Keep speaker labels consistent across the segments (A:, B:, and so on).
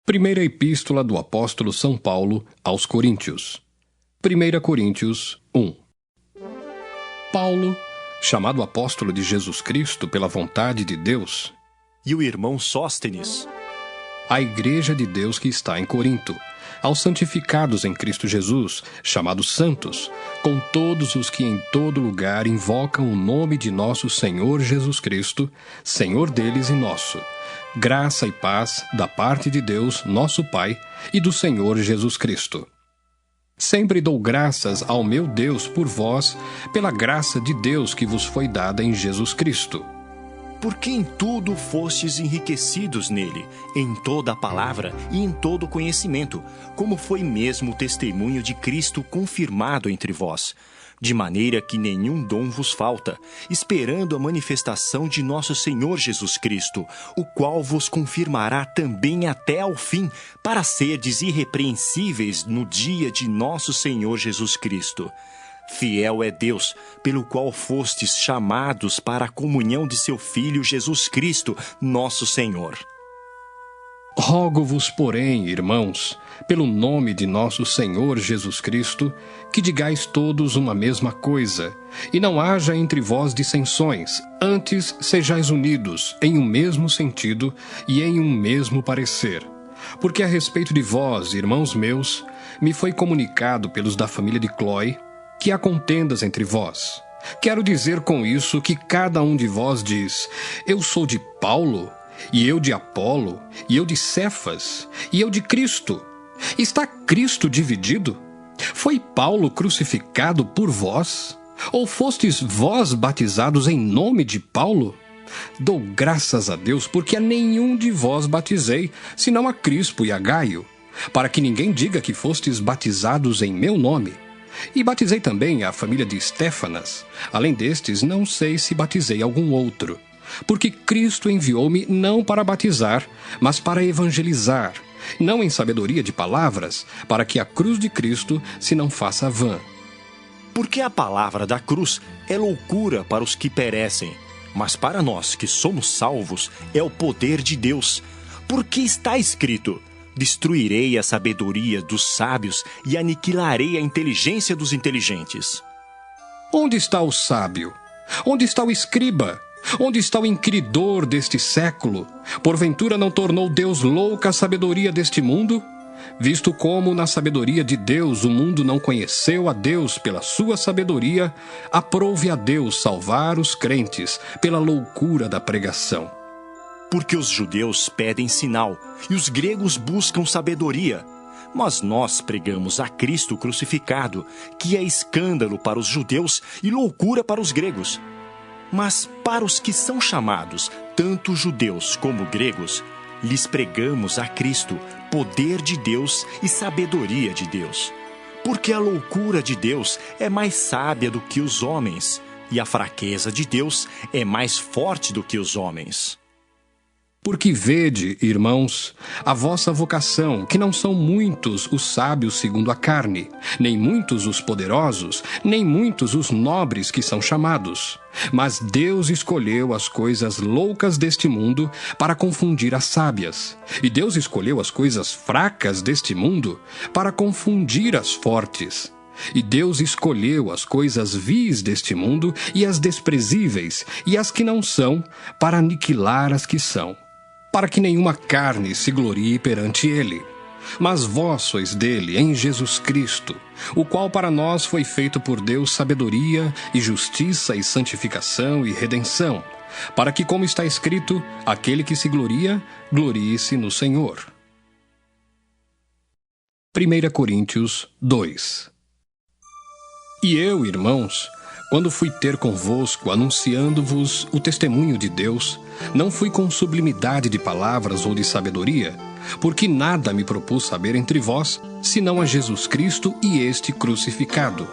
A: Primeira Epístola do Apóstolo São Paulo aos Coríntios. 1 Coríntios 1. Paulo, chamado apóstolo de Jesus Cristo pela vontade de Deus,
B: e o irmão Sóstenes,
A: à igreja de Deus que está em Corinto, aos santificados em Cristo Jesus, chamados santos, com todos os que em todo lugar invocam o nome de nosso Senhor Jesus Cristo, Senhor deles e nosso. Graça e paz da parte de Deus, nosso Pai, e do Senhor Jesus Cristo. Sempre dou graças ao meu Deus por vós, pela graça de Deus que vos foi dada em Jesus Cristo.
B: porque em tudo fostes enriquecidos nele, em toda a palavra e em todo o conhecimento, como foi mesmo o testemunho de Cristo confirmado entre vós, de maneira que nenhum dom vos falta, esperando a manifestação de nosso Senhor Jesus Cristo, o qual vos confirmará também até ao fim, para serdes irrepreensíveis no dia de nosso Senhor Jesus Cristo. Fiel é Deus, pelo qual fostes chamados para a comunhão de seu Filho Jesus Cristo, nosso Senhor.
A: Rogo-vos, porém, irmãos, pelo nome de nosso Senhor Jesus Cristo, que digais todos uma mesma coisa, e não haja entre vós dissensões, antes sejais unidos em um mesmo sentido e em um mesmo parecer. Porque a respeito de vós, irmãos meus, me foi comunicado pelos da família de Cloé, que há contendas entre vós. Quero dizer com isso que cada um de vós diz: eu sou de Paulo, e eu de Apolo, e eu de Cefas, e eu de Cristo. Está Cristo dividido? Foi Paulo crucificado por vós? Ou fostes vós batizados em nome de Paulo? Dou graças a Deus, porque a nenhum de vós batizei, senão a Crispo e a Gaio, para que ninguém diga que fostes batizados em meu nome. E batizei também a família de Estéfanas. Além destes, não sei se batizei algum outro. Porque Cristo enviou-me não para batizar, mas para evangelizar, não em sabedoria de palavras, para que a cruz de Cristo se não faça vã.
B: Porque a palavra da cruz é loucura para os que perecem, mas para nós que somos salvos é o poder de Deus. Porque está escrito: destruirei a sabedoria dos sábios e aniquilarei a inteligência dos inteligentes.
A: Onde está o sábio? Onde está o escriba? Onde está o inquiridor deste século? Porventura não tornou Deus louca a sabedoria deste mundo? Visto como na sabedoria de Deus o mundo não conheceu a Deus pela sua sabedoria, aprove a Deus salvar os crentes pela loucura da pregação.
B: Porque os judeus pedem sinal e os gregos buscam sabedoria. Mas nós pregamos a Cristo crucificado, que é escândalo para os judeus e loucura para os gregos. Mas para os que são chamados, tanto judeus como gregos, lhes pregamos a Cristo, poder de Deus e sabedoria de Deus. Porque a loucura de Deus é mais sábia do que os homens, e a fraqueza de Deus é mais forte do que os homens.
A: Porque vede, irmãos, a vossa vocação, que não são muitos os sábios segundo a carne, nem muitos os poderosos, nem muitos os nobres que são chamados. Mas Deus escolheu as coisas loucas deste mundo para confundir as sábias. E Deus escolheu as coisas fracas deste mundo para confundir as fortes. E Deus escolheu as coisas vis deste mundo e as desprezíveis e as que não são, para aniquilar as que são, para que nenhuma carne se glorie perante ele. Mas vós sois dele em Jesus Cristo, o qual para nós foi feito por Deus sabedoria e justiça e santificação e redenção, para que, como está escrito, aquele que se gloria, glorie-se no Senhor. 1 Coríntios 2. E eu, irmãos, quando fui ter convosco, anunciando-vos o testemunho de Deus, não fui com sublimidade de palavras ou de sabedoria, porque nada me propus saber entre vós, senão a Jesus Cristo e este crucificado.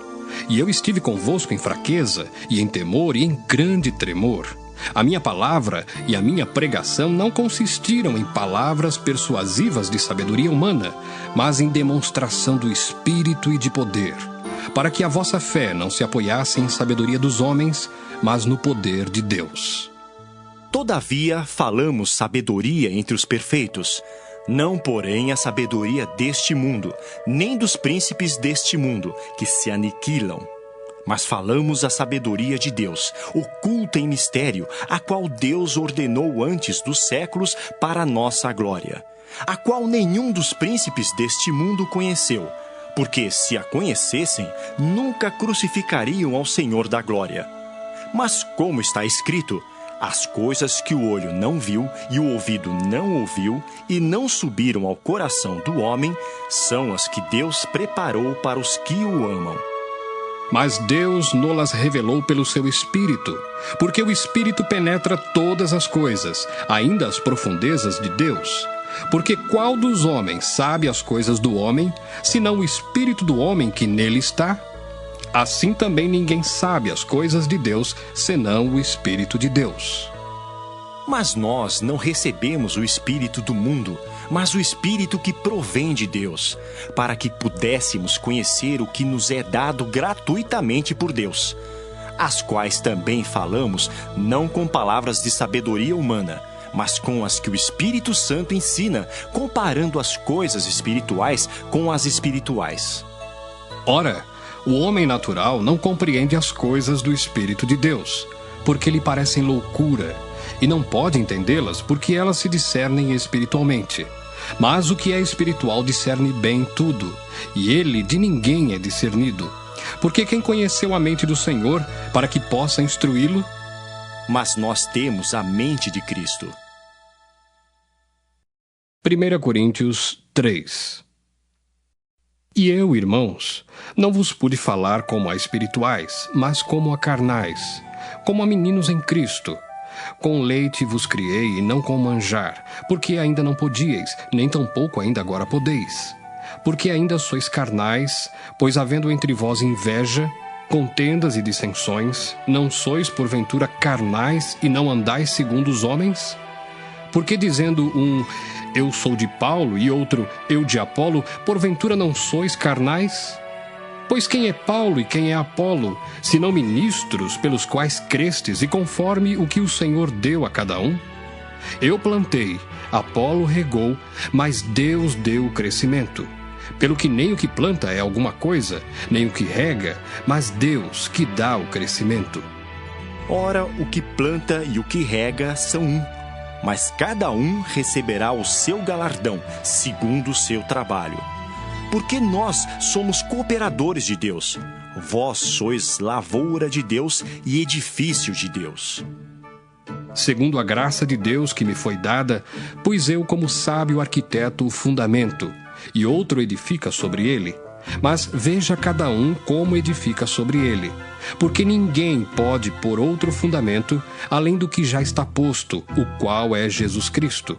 A: E eu estive convosco em fraqueza, e em temor, e em grande tremor. A minha palavra e a minha pregação não consistiram em palavras persuasivas de sabedoria humana, mas em demonstração do Espírito e de poder, para que a vossa fé não se apoiasse em sabedoria dos homens, mas no poder de Deus.
B: Todavia falamos sabedoria entre os perfeitos, Não, porém, a sabedoria deste mundo, nem dos príncipes deste mundo, que se aniquilam. Mas falamos a sabedoria de Deus, oculta em mistério, a qual Deus ordenou antes dos séculos para a nossa glória, a qual nenhum dos príncipes deste mundo conheceu, porque se a conhecessem, nunca crucificariam ao Senhor da glória. Mas como está escrito, as coisas que o olho não viu e o ouvido não ouviu e não subiram ao coração do homem, são as que Deus preparou para os que o amam.
A: Mas Deus nolas revelou pelo seu Espírito, porque o Espírito penetra todas as coisas, ainda as profundezas de Deus. Porque qual dos homens sabe as coisas do homem, senão o Espírito do homem que nele está? Assim também ninguém sabe as coisas de Deus, senão o Espírito de Deus.
B: Mas nós não recebemos o Espírito do mundo, mas o Espírito que provém de Deus, para que pudéssemos conhecer o que nos é dado gratuitamente por Deus, as quais também falamos, não com palavras de sabedoria humana, mas com as que o Espírito Santo ensina, comparando as coisas espirituais com as espirituais.
A: Ora, o homem natural não compreende as coisas do Espírito de Deus, porque lhe parecem loucura, e não pode entendê-las porque elas se discernem espiritualmente. Mas o que é espiritual discerne bem tudo, e ele de ninguém é discernido. Porque quem conheceu a mente do Senhor para que possa instruí-lo?
B: Mas nós temos a mente de Cristo.
A: 1 Coríntios 3. E eu, irmãos, não vos pude falar como a espirituais, mas como a carnais, como a meninos em Cristo. Com leite vos criei e não com manjar, porque ainda não podíeis, nem tampouco ainda agora podeis. Porque ainda sois carnais, pois havendo entre vós inveja, contendas e dissensões, não sois porventura carnais e não andais segundo os homens? Porque dizendo um, eu sou de Paulo, e outro, eu de Apolo, porventura não sois carnais? Pois quem é Paulo e quem é Apolo, senão ministros pelos quais crestes e conforme o que o Senhor deu a cada um? Eu plantei, Apolo regou, mas Deus deu o crescimento. Pelo que nem o que planta é alguma coisa, nem o que rega, mas Deus que dá o crescimento.
B: Ora, o que planta e o que rega são um, mas cada um receberá o seu galardão, segundo o seu trabalho. Porque nós somos cooperadores de Deus. Vós sois lavoura de Deus e edifício de Deus.
A: Segundo a graça de Deus que me foi dada, pus eu como sábio arquiteto o fundamento, e outro edifica sobre ele. Mas veja cada um como edifica sobre ele. Porque ninguém pode pôr outro fundamento, além do que já está posto, o qual é Jesus Cristo.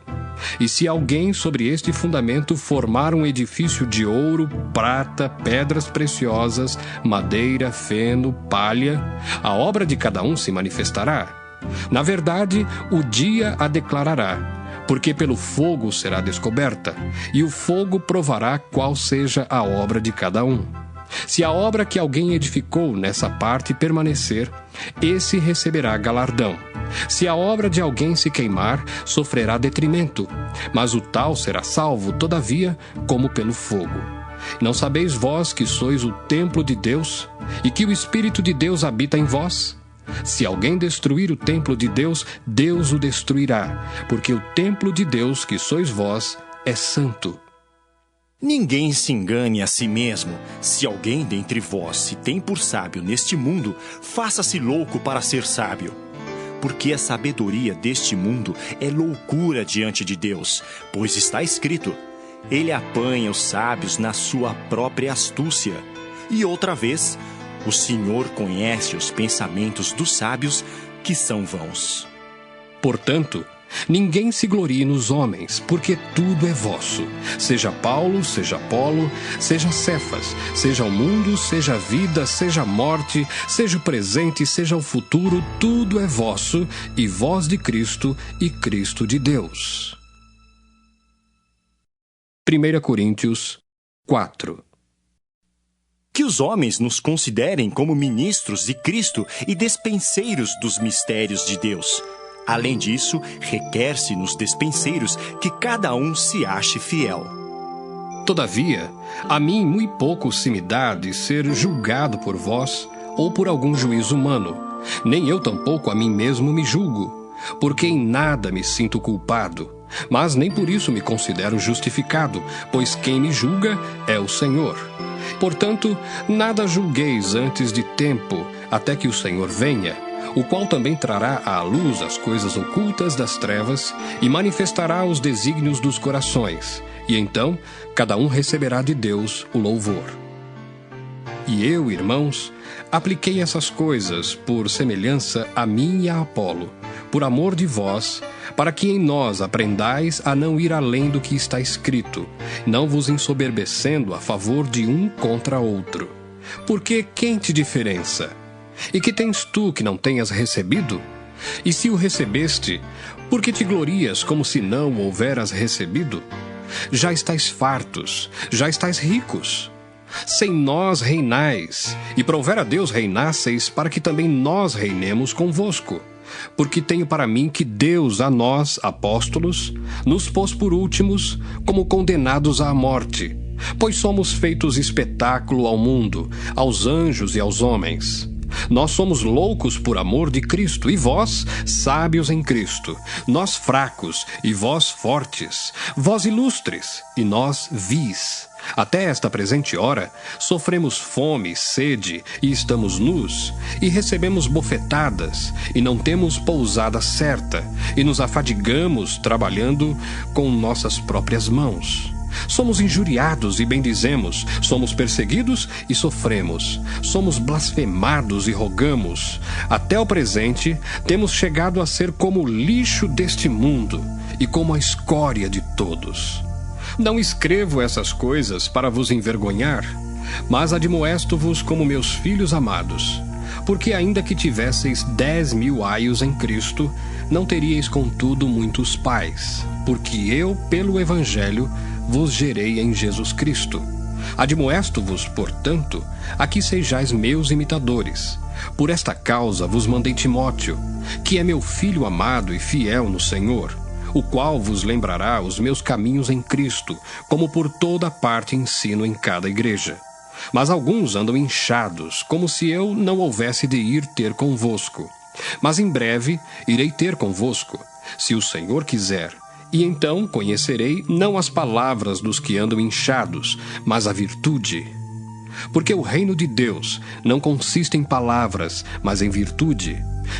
A: E se alguém sobre este fundamento formar um edifício de ouro, prata, pedras preciosas, madeira, feno, palha, a obra de cada um se manifestará. Na verdade, o dia a declarará, porque pelo fogo será descoberta, e o fogo provará qual seja a obra de cada um. Se a obra que alguém edificou nessa parte permanecer, esse receberá galardão. Se a obra de alguém se queimar, sofrerá detrimento, mas o tal será salvo, todavia, como pelo fogo. Não sabeis vós que sois o templo de Deus, e que o Espírito de Deus habita em vós? Se alguém destruir o templo de Deus, Deus o destruirá, porque o templo de Deus, que sois vós, é santo.
B: Ninguém se engane a si mesmo. Se alguém dentre vós se tem por sábio neste mundo, faça-se louco para ser sábio. Porque a sabedoria deste mundo é loucura diante de Deus, pois está escrito, ele apanha os sábios na sua própria astúcia. E outra vez, o Senhor conhece os pensamentos dos sábios, que são vãos.
A: Portanto, ninguém se glorie nos homens, porque tudo é vosso. Seja Paulo, seja Apolo, seja Cefas, seja o mundo, seja a vida, seja a morte, seja o presente, seja o futuro, tudo é vosso, e vós de Cristo, e Cristo de Deus. 1 Coríntios 4.
B: Que os homens nos considerem como ministros de Cristo e despenseiros dos mistérios de Deus, Além disso, requer-se nos despenseiros que cada um se ache fiel.
A: Todavia, a mim muito pouco se me dá de ser julgado por vós ou por algum juízo humano, nem eu tampouco a mim mesmo me julgo, porque em nada me sinto culpado, mas nem por isso me considero justificado, pois quem me julga é o Senhor. Portanto, nada julgueis antes de tempo, até que o Senhor venha, o qual também trará à luz as coisas ocultas das trevas e manifestará os desígnios dos corações, e então cada um receberá de Deus o louvor. E eu, irmãos, apliquei essas coisas por semelhança a mim e a Apolo, por amor de vós, para que em nós aprendais a não ir além do que está escrito, não vos ensoberbecendo a favor de um contra outro. Porque quem te diferença? E que tens tu que não tenhas recebido? E se o recebeste, por que te glorias como se não o houveras recebido? Já estáis fartos, já estáis ricos. Sem nós reinais, e prover a Deus reinasseis, para que também nós reinemos convosco. Porque tenho para mim que Deus a nós, apóstolos, nos pôs por últimos, como condenados à morte, pois somos feitos espetáculo ao mundo, aos anjos e aos homens. Nós somos loucos por amor de Cristo, e vós, sábios em Cristo. Nós fracos, e vós fortes. Vós ilustres, e nós vis. Até esta presente hora, sofremos fome, sede, e estamos nus, e recebemos bofetadas, e não temos pousada certa, e nos afadigamos trabalhando com nossas próprias mãos. Somos injuriados e bendizemos, somos perseguidos e sofremos, somos blasfemados e rogamos. Até o presente, temos chegado a ser como o lixo deste mundo e como a escória de todos. Não escrevo essas coisas para vos envergonhar, mas admoesto-vos como meus filhos amados. Porque ainda que tivesseis 10.000 aios em Cristo, não teríeis contudo muitos pais, porque eu, pelo Evangelho, vos gerei em Jesus Cristo. Admoesto-vos, portanto, a que sejais meus imitadores. Por esta causa vos mandei Timóteo, que é meu filho amado e fiel no Senhor, o qual vos lembrará os meus caminhos em Cristo, como por toda parte ensino em cada igreja. Mas alguns andam inchados, como se eu não houvesse de ir ter convosco. Mas em breve irei ter convosco, se o Senhor quiser. E então conhecerei não as palavras dos que andam inchados, mas a virtude. Porque o reino de Deus não consiste em palavras, mas em virtude.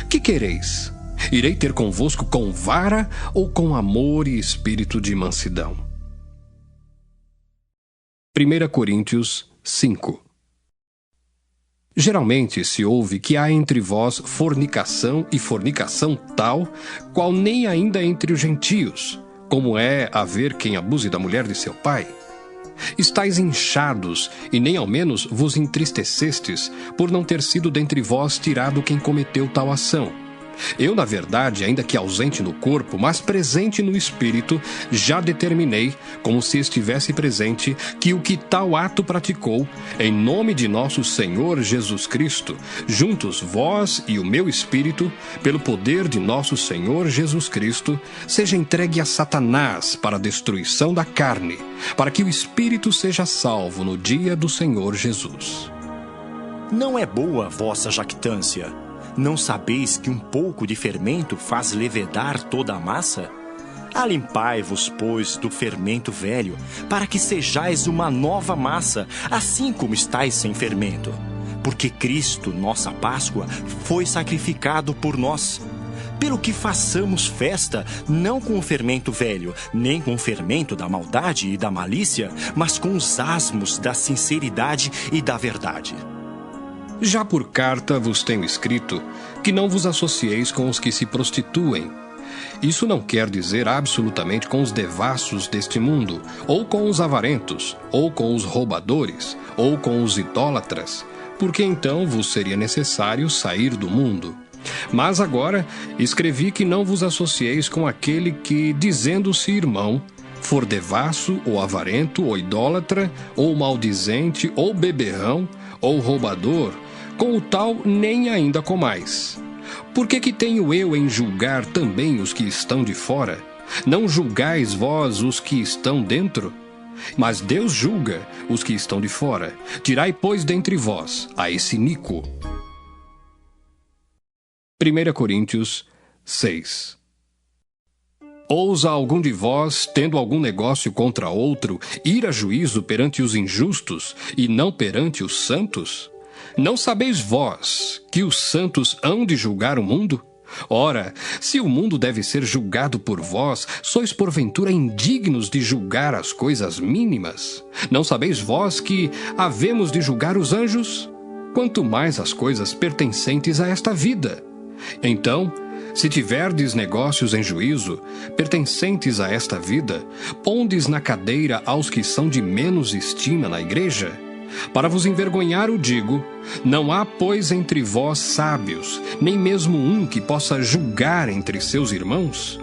A: Que quereis? Irei ter convosco com vara ou com amor e espírito de mansidão? 1 Coríntios 5. Geralmente se ouve que há entre vós fornicação e fornicação tal, qual nem ainda entre os gentios, como é haver quem abuse da mulher de seu pai. Estais inchados, e nem ao menos vos entristecestes, por não ter sido dentre vós tirado quem cometeu tal ação. Eu, na verdade, ainda que ausente no corpo, mas presente no espírito, já determinei, como se estivesse presente, que o que tal ato praticou, em nome de nosso Senhor Jesus Cristo, juntos vós e o meu espírito, pelo poder de nosso Senhor Jesus Cristo, seja entregue a Satanás para a destruição da carne, para que o espírito seja salvo no dia do Senhor Jesus.
B: Não é boa a vossa jactância. Não sabeis que um pouco de fermento faz levedar toda a massa? Alimpai-vos, pois, do fermento velho, para que sejais uma nova massa, assim como estáis sem fermento. Porque Cristo, nossa Páscoa, foi sacrificado por nós. Pelo que façamos festa, não com o fermento velho, nem com o fermento da maldade e da malícia, mas com os asmos da sinceridade e da verdade.
A: Já por carta vos tenho escrito que não vos associeis com os que se prostituem. Isso não quer dizer absolutamente com os devassos deste mundo, ou com os avarentos, ou com os roubadores, ou com os idólatras, porque então vos seria necessário sair do mundo. Mas agora escrevi que não vos associeis com aquele que, dizendo-se irmão, for devasso, ou avarento, ou idólatra, ou maldizente, ou beberrão, ou roubador, com o tal nem ainda comais. Por que tenho eu em julgar também os que estão de fora? Não julgais vós os que estão dentro? Mas Deus julga os que estão de fora. Tirai, pois, dentre vós a esse iníquo. 1 Coríntios 6. Ousa algum de vós, tendo algum negócio contra outro, ir a juízo perante os injustos e não perante os santos? Não sabeis vós que os santos hão de julgar o mundo? Ora, se o mundo deve ser julgado por vós, sois porventura indignos de julgar as coisas mínimas? Não sabeis vós que havemos de julgar os anjos? Quanto mais as coisas pertencentes a esta vida. Então, se tiverdes negócios em juízo, pertencentes a esta vida, pondes na cadeira aos que são de menos estima na igreja? Para vos envergonhar o digo, não há, pois, entre vós sábios, nem mesmo um que possa julgar entre seus irmãos?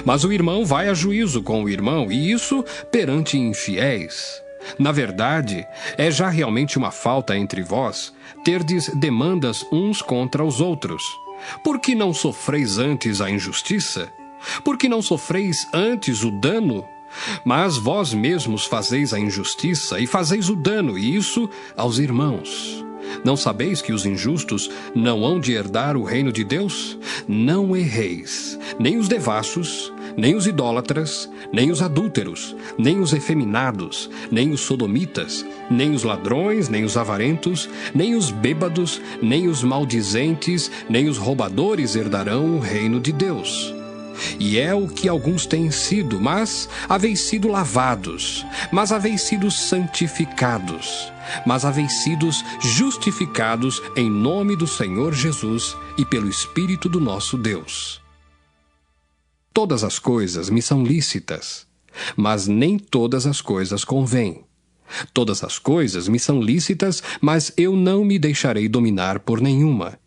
A: Mas o irmão vai a juízo com o irmão, e isso perante infiéis. Na verdade, é já realmente uma falta entre vós terdes demandas uns contra os outros. Por que não sofreis antes a injustiça? Por que não sofreis antes o dano? Mas vós mesmos fazeis a injustiça e fazeis o dano, e isso aos irmãos. Não sabeis que os injustos não hão de herdar o reino de Deus? Não erreis, nem os devassos, nem os idólatras, nem os adúlteros, nem os efeminados, nem os sodomitas, nem os ladrões, nem os avarentos, nem os bêbados, nem os maldizentes, nem os roubadores herdarão o reino de Deus. E é o que alguns têm sido, mas haveis sido lavados, mas haveis sido santificados, mas haveis sido justificados em nome do Senhor Jesus e pelo Espírito do nosso Deus. Todas as coisas me são lícitas, mas nem todas as coisas convêm. Todas as coisas me são lícitas, mas eu não me deixarei dominar por nenhuma.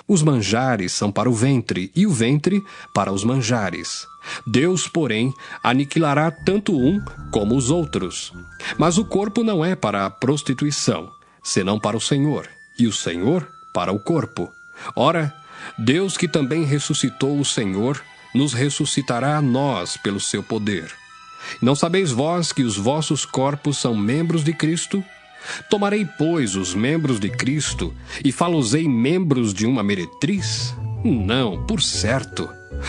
A: Os manjares são para o ventre, e o ventre para os manjares. Deus, porém, aniquilará tanto um como os outros. Mas o corpo não é para a prostituição, senão para o Senhor, e o Senhor para o corpo. Ora, Deus, que também ressuscitou o Senhor, nos ressuscitará a nós pelo seu poder. Não sabeis vós que os vossos corpos são membros de Cristo? Tomarei, pois, os membros de Cristo e fá-los-ei membros de uma meretriz? Não, por certo.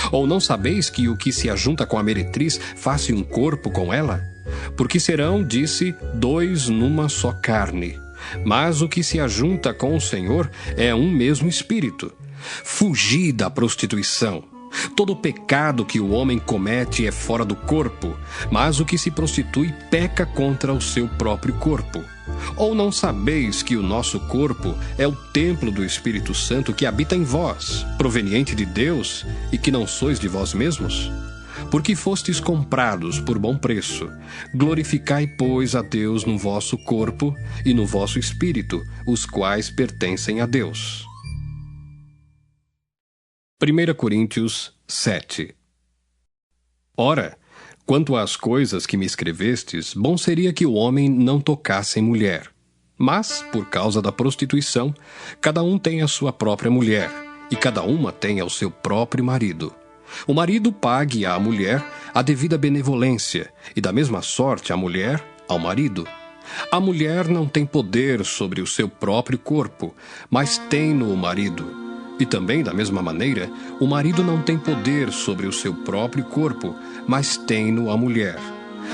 A: Ou não sabeis que o que se ajunta com a meretriz faz-se um corpo com ela? Porque serão, disse, dois numa só carne. Mas o que se ajunta com o Senhor é um mesmo espírito. Fugi da prostituição. Todo pecado que o homem comete é fora do corpo, mas o que se prostitui peca contra o seu próprio corpo. Ou não sabeis que o nosso corpo é o templo do Espírito Santo que habita em vós, proveniente de Deus, e que não sois de vós mesmos? Porque fostes comprados por bom preço. Glorificai, pois, a Deus no vosso corpo e no vosso espírito, os quais pertencem a Deus. 1 Coríntios 7. Ora, quanto às coisas que me escrevestes, bom seria que o homem não tocasse em mulher. Mas, por causa da prostituição, cada um tem a sua própria mulher, e cada uma tem ao seu próprio marido. O marido pague à mulher a devida benevolência, e da mesma sorte a mulher ao marido. A mulher não tem poder sobre o seu próprio corpo, mas tem-no o marido. E também, da mesma maneira, o marido não tem poder sobre o seu próprio corpo, mas tem-no a mulher.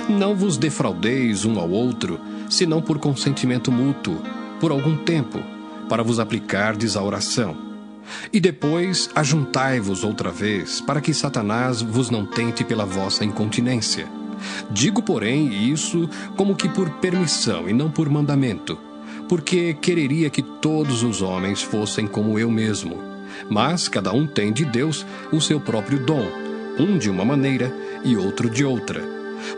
A: Não vos defraudeis um ao outro, senão por consentimento mútuo, por algum tempo, para vos aplicardes à oração. E depois ajuntai-vos outra vez, para que Satanás vos não tente pela vossa incontinência. Digo, porém, isso como que por permissão e não por mandamento, porque quereria que todos os homens fossem como eu mesmo. Mas cada um tem de Deus o seu próprio dom, um de uma maneira e outro de outra.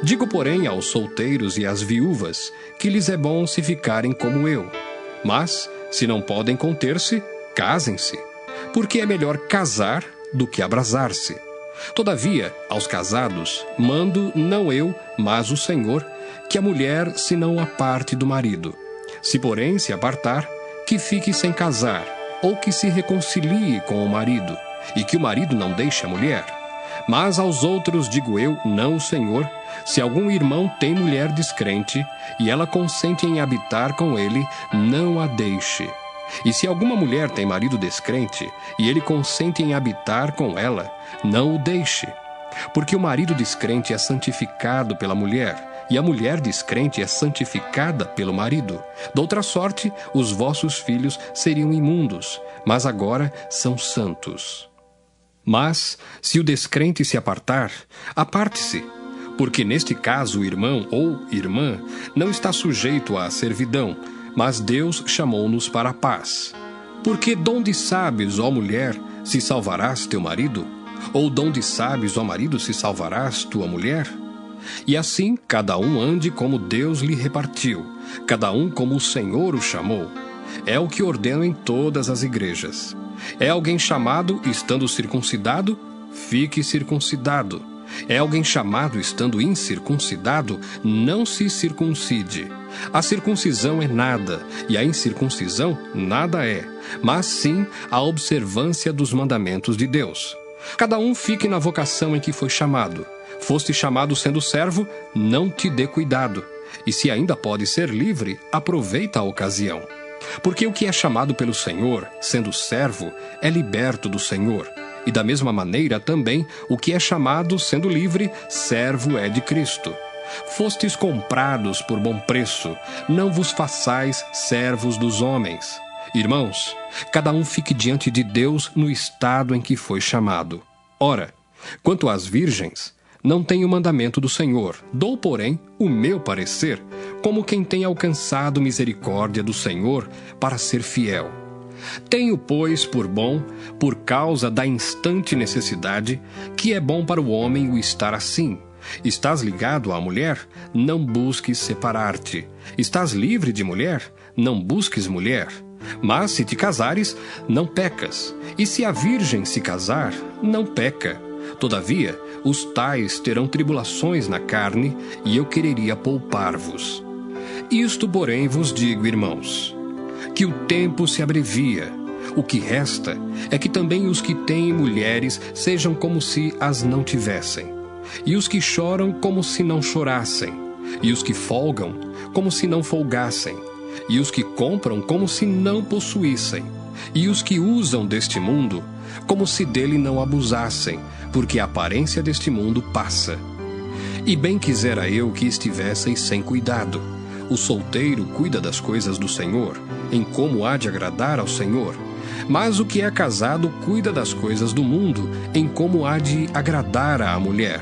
A: Digo, porém, aos solteiros e às viúvas, que lhes é bom se ficarem como eu. Mas, se não podem conter-se, casem-se, porque é melhor casar do que abrasar-se. Todavia, aos casados, mando não eu, mas o Senhor, que a mulher se não aparte do marido. Se, porém, se apartar, que fique sem casar, ou que se reconcilie com o marido, e que o marido não deixe a mulher. Mas aos outros digo eu, não o Senhor, se algum irmão tem mulher descrente, e ela consente em habitar com ele, não a deixe. E se alguma mulher tem marido descrente, e ele consente em habitar com ela, não o deixe. Porque o marido descrente é santificado pela mulher, e a mulher descrente é santificada pelo marido. Doutra sorte, os vossos filhos seriam imundos, mas agora são santos. Mas, se o descrente se apartar, aparte-se, porque neste caso o irmão ou irmã não está sujeito à servidão, mas Deus chamou-nos para a paz. Porque donde sabes, ó mulher, se salvarás teu marido? Ou donde sabes, ó marido, se salvarás tua mulher? E assim cada um ande como Deus lhe repartiu, cada um como o Senhor o chamou. É o que ordeno em todas as igrejas. É alguém chamado estando circuncidado? Fique circuncidado. É alguém chamado estando incircuncidado? Não se circuncide. A circuncisão é nada, e a incircuncisão nada é, mas sim a observância dos mandamentos de Deus. Cada um fique na vocação em que foi chamado. Foste chamado sendo servo, não te dê cuidado. E se ainda pode ser livre, aproveita a ocasião. Porque o que é chamado pelo Senhor, sendo servo, é liberto do Senhor. E da mesma maneira também, o que é chamado, sendo livre, servo é de Cristo. Fostes comprados por bom preço, não vos façais servos dos homens. Irmãos, cada um fique diante de Deus no estado em que foi chamado. Ora, quanto às virgens, não tenho mandamento do Senhor, dou, porém, o meu parecer, como quem tem alcançado misericórdia do Senhor para ser fiel. Tenho, pois, por bom, por causa da instante necessidade, que é bom para o homem o estar assim. Estás ligado à mulher? Não busques separar-te. Estás livre de mulher? Não busques mulher. Mas se te casares, não pecas. E se a virgem se casar, não peca. Todavia, os tais terão tribulações na carne, e eu quereria poupar-vos. Isto, porém, vos digo, irmãos, que o tempo se abrevia. O que resta é que também os que têm mulheres sejam como se as não tivessem, e os que choram como se não chorassem, e os que folgam como se não folgassem, e os que compram como se não possuíssem, e os que usam deste mundo como se dele não abusassem, porque a aparência deste mundo passa. E bem quisera eu que estivesseis sem cuidado. O solteiro cuida das coisas do Senhor, em como há de agradar ao Senhor. Mas o que é casado cuida das coisas do mundo, em como há de agradar à mulher.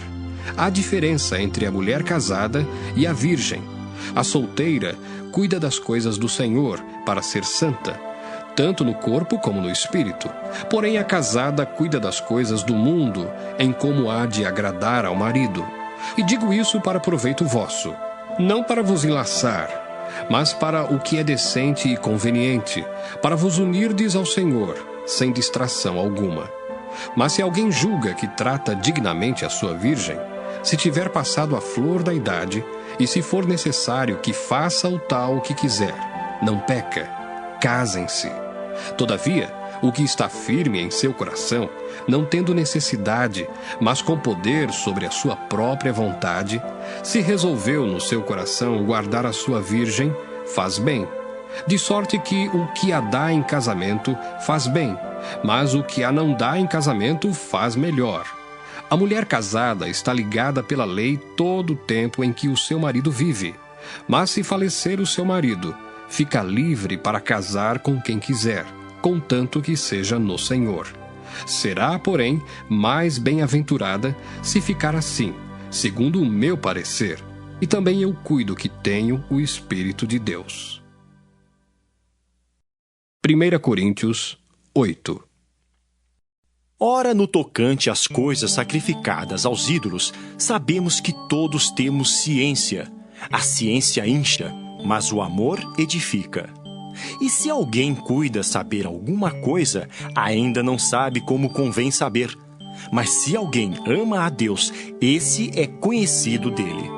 A: Há diferença entre a mulher casada e a virgem. A solteira cuida das coisas do Senhor, para ser santa, tanto no corpo como no espírito. Porém a casada cuida das coisas do mundo, em como há de agradar ao marido. E digo isso para proveito vosso, não para vos enlaçar, mas para o que é decente e conveniente, para vos unirdes ao Senhor, sem distração alguma. Mas se alguém julga que trata dignamente a sua virgem, se tiver passado a flor da idade, e se for necessário que faça o tal que quiser, não peca, casem-se. Todavia, o que está firme em seu coração, não tendo necessidade, mas com poder sobre a sua própria vontade, se resolveu no seu coração guardar a sua virgem, faz bem. De sorte que o que a dá em casamento faz bem, mas o que a não dá em casamento faz melhor. A mulher casada está ligada pela lei todo o tempo em que o seu marido vive. Mas se falecer o seu marido, fica livre para casar com quem quiser, contanto que seja no Senhor. Será, porém, mais bem-aventurada se ficar assim, segundo o meu parecer, e também eu cuido que tenho o Espírito de Deus. 1 Coríntios 8.
B: Ora, no tocante às coisas sacrificadas aos ídolos, sabemos que todos temos ciência. A ciência incha, mas o amor edifica. E se alguém cuida saber alguma coisa, ainda não sabe como convém saber. Mas se alguém ama a Deus, esse é conhecido dele.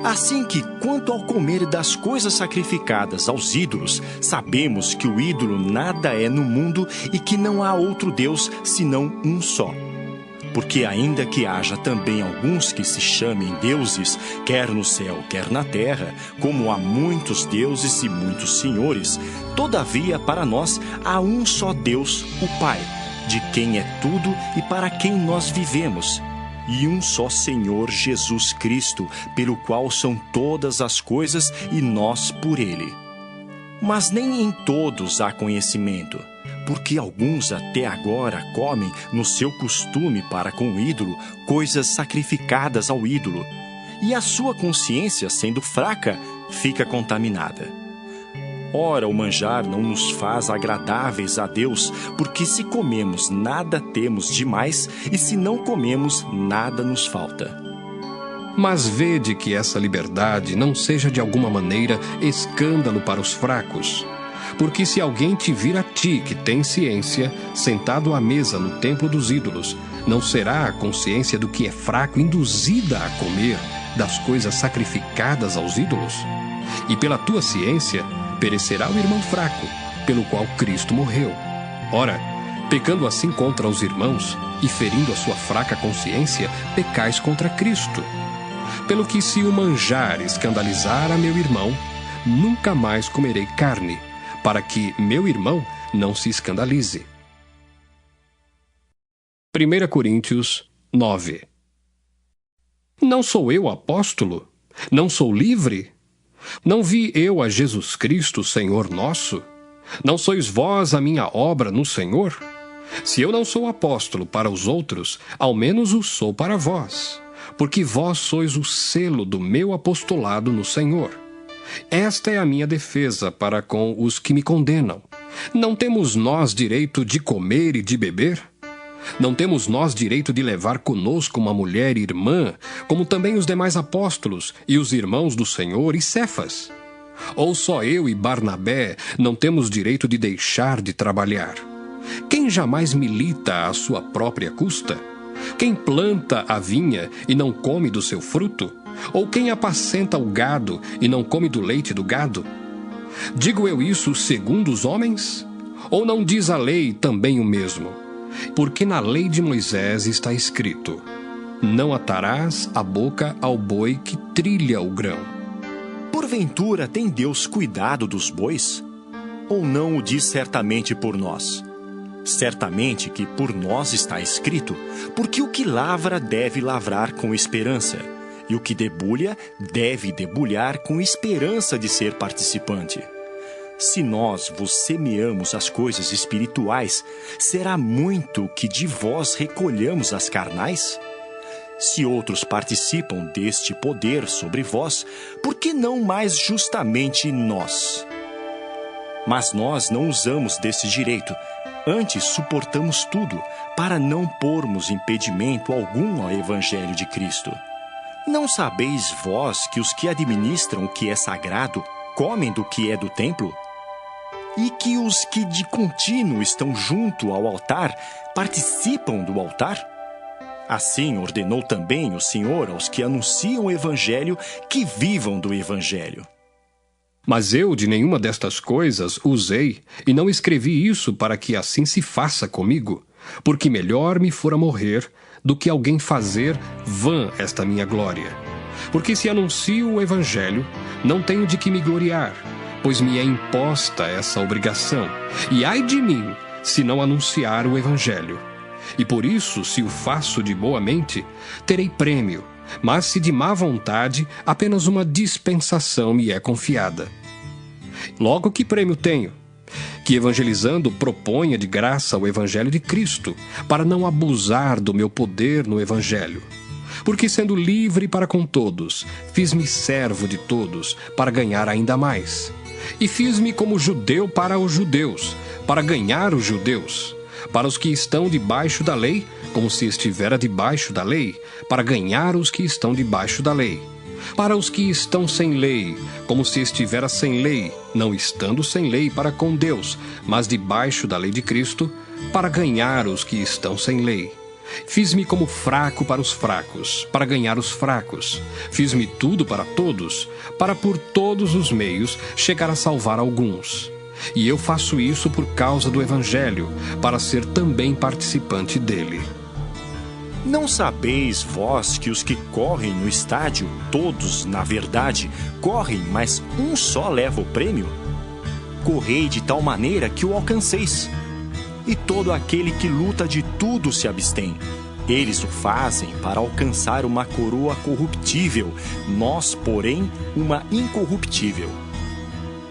B: Assim que, quanto ao comer das coisas sacrificadas aos ídolos, sabemos que o ídolo nada é no mundo e que não há outro Deus senão um só. Porque ainda que haja também alguns que se chamem deuses, quer no céu, quer na terra, como há muitos deuses e muitos senhores, todavia para nós há um só Deus, o Pai, de quem é tudo e para quem nós vivemos, e um só Senhor Jesus Cristo, pelo qual são todas as coisas e nós por Ele. Mas nem em todos há conhecimento, porque alguns até agora comem no seu costume para com o ídolo coisas sacrificadas ao ídolo, e a sua consciência, sendo fraca, fica contaminada. Ora, o manjar não nos faz agradáveis a Deus, porque se comemos, nada temos demais, e se não comemos, nada nos falta.
A: Mas vede que essa liberdade não seja de alguma maneira escândalo para os fracos. Porque se alguém te vir a ti, que tem ciência, sentado à mesa no templo dos ídolos, não será a consciência do que é fraco induzida a comer das coisas sacrificadas aos ídolos? E pela tua ciência perecerá o irmão fraco, pelo qual Cristo morreu. Ora, pecando assim contra os irmãos e ferindo a sua fraca consciência, pecais contra Cristo. Pelo que se o manjar escandalizar a meu irmão, nunca mais comerei carne, para que meu irmão não se escandalize. 1 Coríntios 9. Não sou eu apóstolo? Não sou livre? Não vi eu a Jesus Cristo, Senhor nosso? Não sois vós a minha obra no Senhor? Se eu não sou apóstolo para os outros, ao menos o sou para vós, porque vós sois o selo do meu apostolado no Senhor. Esta é a minha defesa para com os que me condenam. Não temos nós direito de comer e de beber? Não temos nós direito de levar conosco uma mulher irmã, como também os demais apóstolos e os irmãos do Senhor e Cefas? Ou só eu e Barnabé não temos direito de deixar de trabalhar? Quem jamais milita à sua própria custa? Quem planta a vinha e não come do seu fruto? Ou quem apacenta o gado e não come do leite do gado? Digo eu isso segundo os homens? Ou não diz a lei também o mesmo? Porque na lei de Moisés está escrito: não atarás a boca ao boi que trilha o grão.
B: Porventura tem Deus cuidado dos bois? Ou não o diz certamente por nós? Certamente que por nós está escrito, porque o que lavra deve lavrar com esperança, e o que debulha deve debulhar com esperança de ser participante. Se nós vos semeamos as coisas espirituais, será muito que de vós recolhamos as carnais? Se outros participam deste poder sobre vós, por que não mais justamente nós? Mas nós não usamos desse direito, antes suportamos tudo, para não pormos impedimento algum ao Evangelho de Cristo. Não sabeis vós que os que administram o que é sagrado comem do que é do templo? E que os que de contínuo estão junto ao altar participam do altar? Assim ordenou também o Senhor aos que anunciam o Evangelho que vivam do Evangelho.
A: Mas eu de nenhuma destas coisas usei, e não escrevi isso para que assim se faça comigo, porque melhor me fora morrer do que alguém fazer vã esta minha glória. Porque se anuncio o Evangelho, não tenho de que me gloriar, pois me é imposta essa obrigação, e ai de mim, se não anunciar o Evangelho. E por isso, se o faço de boa mente, terei prêmio, mas se de má vontade, apenas uma dispensação me é confiada. Logo, que prêmio tenho? Que evangelizando proponha de graça o Evangelho de Cristo, para não abusar do meu poder no Evangelho. Porque sendo livre para com todos, fiz-me servo de todos, para ganhar ainda mais. E fiz-me como judeu para os judeus, para ganhar os judeus. Para os que estão debaixo da lei, como se estivera debaixo da lei, para ganhar os que estão debaixo da lei. Para os que estão sem lei, como se estivera sem lei, não estando sem lei para com Deus, mas debaixo da lei de Cristo, para ganhar os que estão sem lei. Fiz-me como fraco para os fracos, para ganhar os fracos. Fiz-me tudo para todos, para por todos os meios chegar a salvar alguns. E eu faço isso por causa do Evangelho, para ser também participante dele.
B: Não sabeis vós que os que correm no estádio, todos, na verdade, correm, mas um só leva o prêmio? Correi de tal maneira que o alcanceis. E todo aquele que luta de tudo se abstém. Eles o fazem para alcançar uma coroa corruptível, nós, porém, uma incorruptível.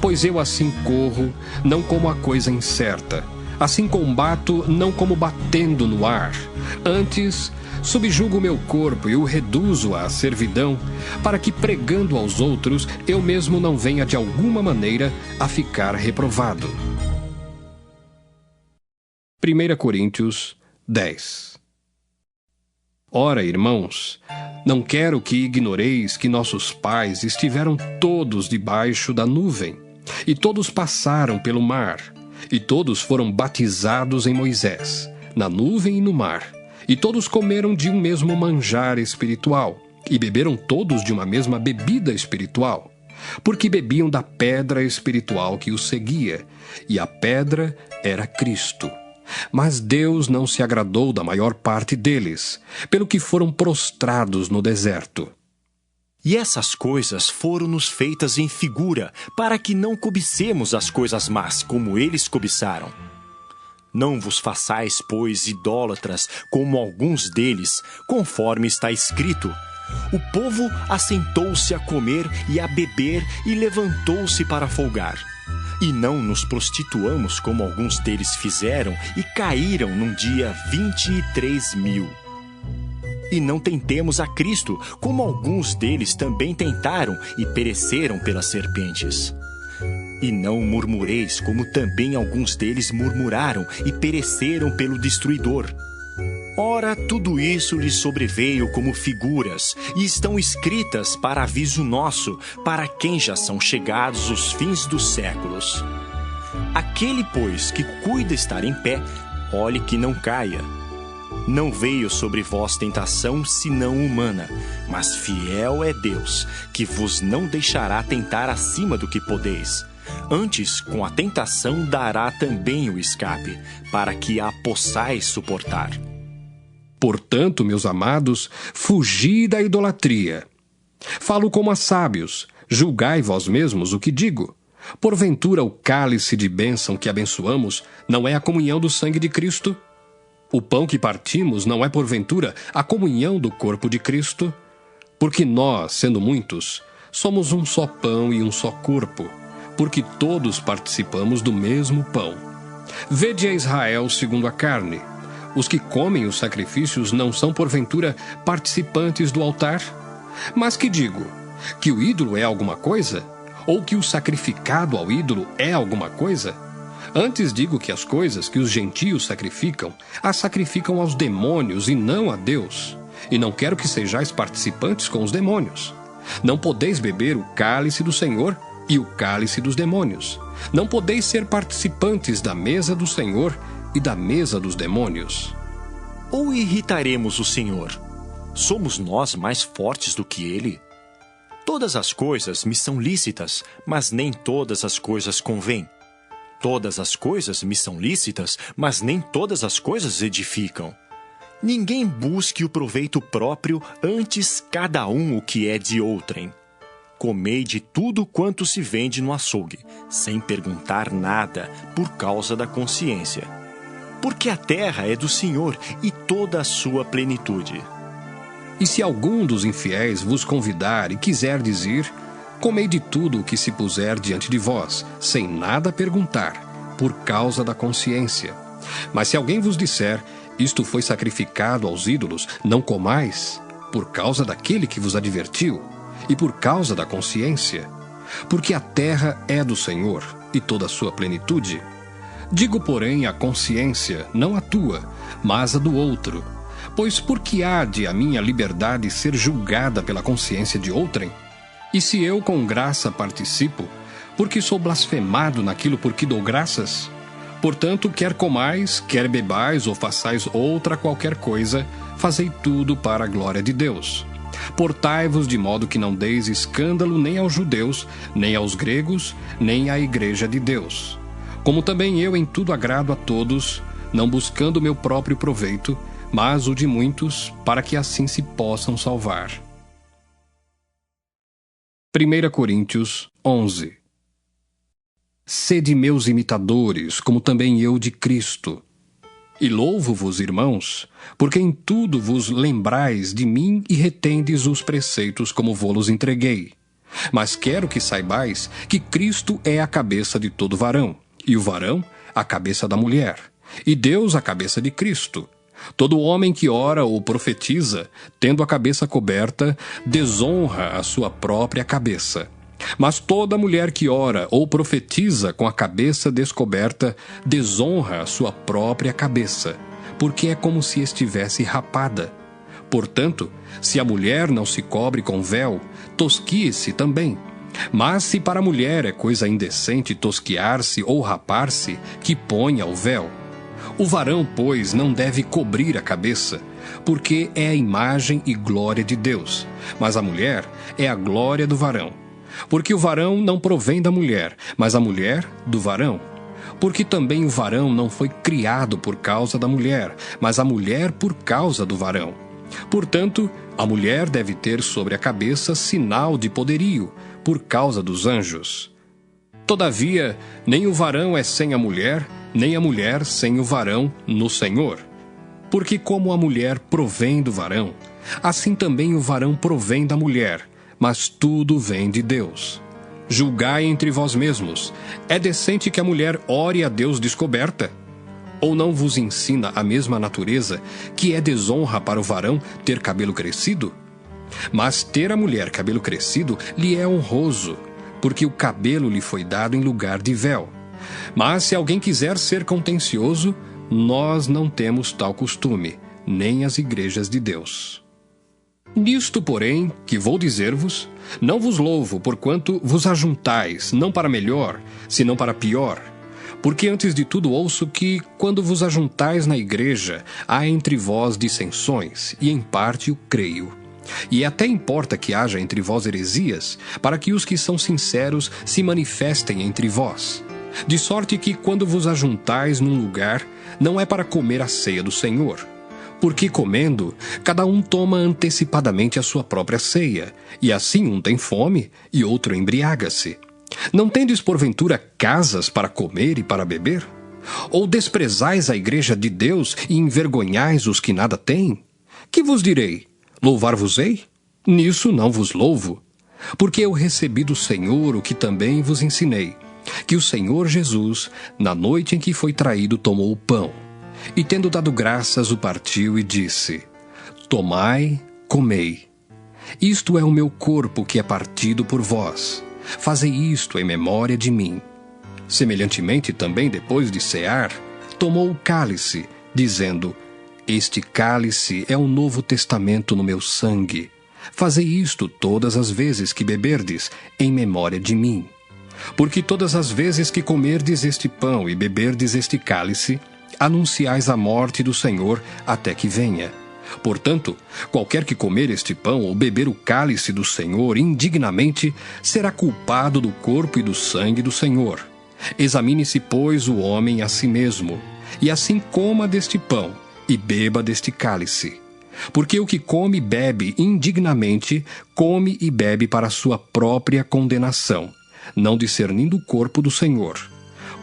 A: Pois eu assim corro, não como a coisa incerta. Assim combato, não como batendo no ar. Antes, subjugo o meu corpo e o reduzo à servidão, para que, pregando aos outros, eu mesmo não venha de alguma maneira a ficar reprovado. 1 Coríntios 10. Ora, irmãos, não quero que ignoreis que nossos pais estiveram todos debaixo da nuvem, e todos passaram pelo mar, e todos foram batizados em Moisés, na nuvem e no mar, e todos comeram de um mesmo manjar espiritual, e beberam todos de uma mesma bebida espiritual, porque bebiam da pedra espiritual que os seguia, e a pedra era Cristo. Mas Deus não se agradou da maior parte deles, pelo que foram prostrados no deserto.
B: E essas coisas foram-nos feitas em figura, para que não cobicemos as coisas más, como eles cobiçaram. Não vos façais, pois, idólatras, como alguns deles, conforme está escrito: o povo assentou-se a comer e a beber e levantou-se para folgar. E não nos prostituamos como alguns deles fizeram e caíram num dia 23.000. E não tentemos a Cristo, como alguns deles também tentaram e pereceram pelas serpentes. E não murmureis, como também alguns deles murmuraram e pereceram pelo destruidor. Ora, tudo isso lhes sobreveio como figuras, e estão escritas para aviso nosso, para quem já são chegados os fins dos séculos. Aquele, pois, que cuida estar em pé, olhe que não caia. Não veio sobre vós tentação senão humana, mas fiel é Deus, que vos não deixará tentar acima do que podeis. Antes, com a tentação dará também o escape, para que a possais suportar.
A: Portanto, meus amados, fugi da idolatria. Falo como a sábios, julgai vós mesmos o que digo. Porventura o cálice de bênção que abençoamos não é a comunhão do sangue de Cristo? O pão que partimos não é porventura a comunhão do corpo de Cristo? Porque nós, sendo muitos, somos um só pão e um só corpo, porque todos participamos do mesmo pão. Vede a Israel segundo a carne. Os que comem os sacrifícios não são, porventura, participantes do altar? Mas que digo? Que o ídolo é alguma coisa? Ou que o sacrificado ao ídolo é alguma coisa? Antes digo que as coisas que os gentios sacrificam, as sacrificam aos demônios e não a Deus. E não quero que sejais participantes com os demônios. Não podeis beber o cálice do Senhor e o cálice dos demônios. Não podeis ser participantes da mesa do Senhor e da mesa dos demônios.
B: Ou irritaremos o Senhor? Somos nós mais fortes do que Ele? Todas as coisas me são lícitas, mas nem todas as coisas convêm. Todas as coisas me são lícitas, mas nem todas as coisas edificam. Ninguém busque o proveito próprio, antes cada um o que é de outrem. Comei de tudo quanto se vende no açougue, sem perguntar nada, por causa da consciência. Porque a terra é do Senhor e toda a sua plenitude.
A: E se algum dos infiéis vos convidar e quiserdes ir, comei de tudo o que se puser diante de vós, sem nada perguntar, por causa da consciência. Mas se alguém vos disser, isto foi sacrificado aos ídolos, não comais, por causa daquele que vos advertiu, e por causa da consciência. Porque a terra é do Senhor, e toda a sua plenitude. Digo, porém, a consciência, não a tua, mas a do outro. Pois por que há de a minha liberdade ser julgada pela consciência de outrem? E se eu com graça participo, porque sou blasfemado naquilo por que dou graças? Portanto, quer comais, quer bebais ou façais outra qualquer coisa, fazei tudo para a glória de Deus. Portai-vos de modo que não deis escândalo nem aos judeus, nem aos gregos, nem à igreja de Deus. Como também eu em tudo agrado a todos, não buscando o meu próprio proveito, mas o de muitos, para que assim se possam salvar. 1 Coríntios 11. Sede meus imitadores, como também eu de Cristo. E louvo-vos, irmãos, porque em tudo vos lembrais de mim e retendes os preceitos como vô-los entreguei. Mas quero que saibais que Cristo é a cabeça de todo varão, e o varão a cabeça da mulher, e Deus a cabeça de Cristo. Todo homem que ora ou profetiza, tendo a cabeça coberta, desonra a sua própria cabeça. Mas toda mulher que ora ou profetiza com a cabeça descoberta, desonra a sua própria cabeça, porque é como se estivesse rapada. Portanto, se a mulher não se cobre com véu, tosquie-se também. Mas se para a mulher é coisa indecente tosquiar-se ou rapar-se, que ponha o véu. O varão, pois, não deve cobrir a cabeça, porque é a imagem e glória de Deus, mas a mulher é a glória do varão. Porque o varão não provém da mulher, mas a mulher do varão. Porque também o varão não foi criado por causa da mulher, mas a mulher por causa do varão. Portanto, a mulher deve ter sobre a cabeça sinal de poderio, por causa dos anjos. Todavia, nem o varão é sem a mulher, nem a mulher sem o varão no Senhor. Porque como a mulher provém do varão, assim também o varão provém da mulher, mas tudo vem de Deus. Julgai entre vós mesmos: é decente que a mulher ore a Deus descoberta? Ou não vos ensina a mesma natureza que é desonra para o varão ter cabelo crescido? Mas ter a mulher cabelo crescido lhe é honroso, porque o cabelo lhe foi dado em lugar de véu. Mas se alguém quiser ser contencioso, nós não temos tal costume, nem as igrejas de Deus. Nisto, porém, que vou dizer-vos, não vos louvo, porquanto vos ajuntais, não para melhor, senão para pior. Porque antes de tudo ouço que, quando vos ajuntais na igreja, há entre vós dissensões, e em parte o creio. E até importa que haja entre vós heresias, para que os que são sinceros se manifestem entre vós. De sorte que, quando vos ajuntais num lugar, não é para comer a ceia do Senhor. Porque comendo, cada um toma antecipadamente a sua própria ceia, e assim um tem fome e outro embriaga-se. Não tendes porventura casas para comer e para beber? Ou desprezais a igreja de Deus e envergonhais os que nada têm? Que vos direi? Louvar-vos-ei? Nisso não vos louvo. Porque eu recebi do Senhor o que também vos ensinei, que o Senhor Jesus, na noite em que foi traído, tomou o pão. E tendo dado graças, o partiu e disse: Tomai, comei. Isto é o meu corpo que é partido por vós. Fazei isto em memória de mim. Semelhantemente também, depois de cear, tomou o cálice, dizendo: Este cálice é o novo testamento no meu sangue. Fazei isto todas as vezes que beberdes, em memória de mim. Porque todas as vezes que comerdes este pão e beberdes este cálice, anunciais a morte do Senhor até que venha. Portanto, qualquer que comer este pão ou beber o cálice do Senhor indignamente, será culpado do corpo e do sangue do Senhor. Examine-se, pois, o homem a si mesmo, e assim coma deste pão e beba deste cálice. Porque o que come e bebe indignamente, come e bebe para a sua própria condenação, não discernindo o corpo do Senhor.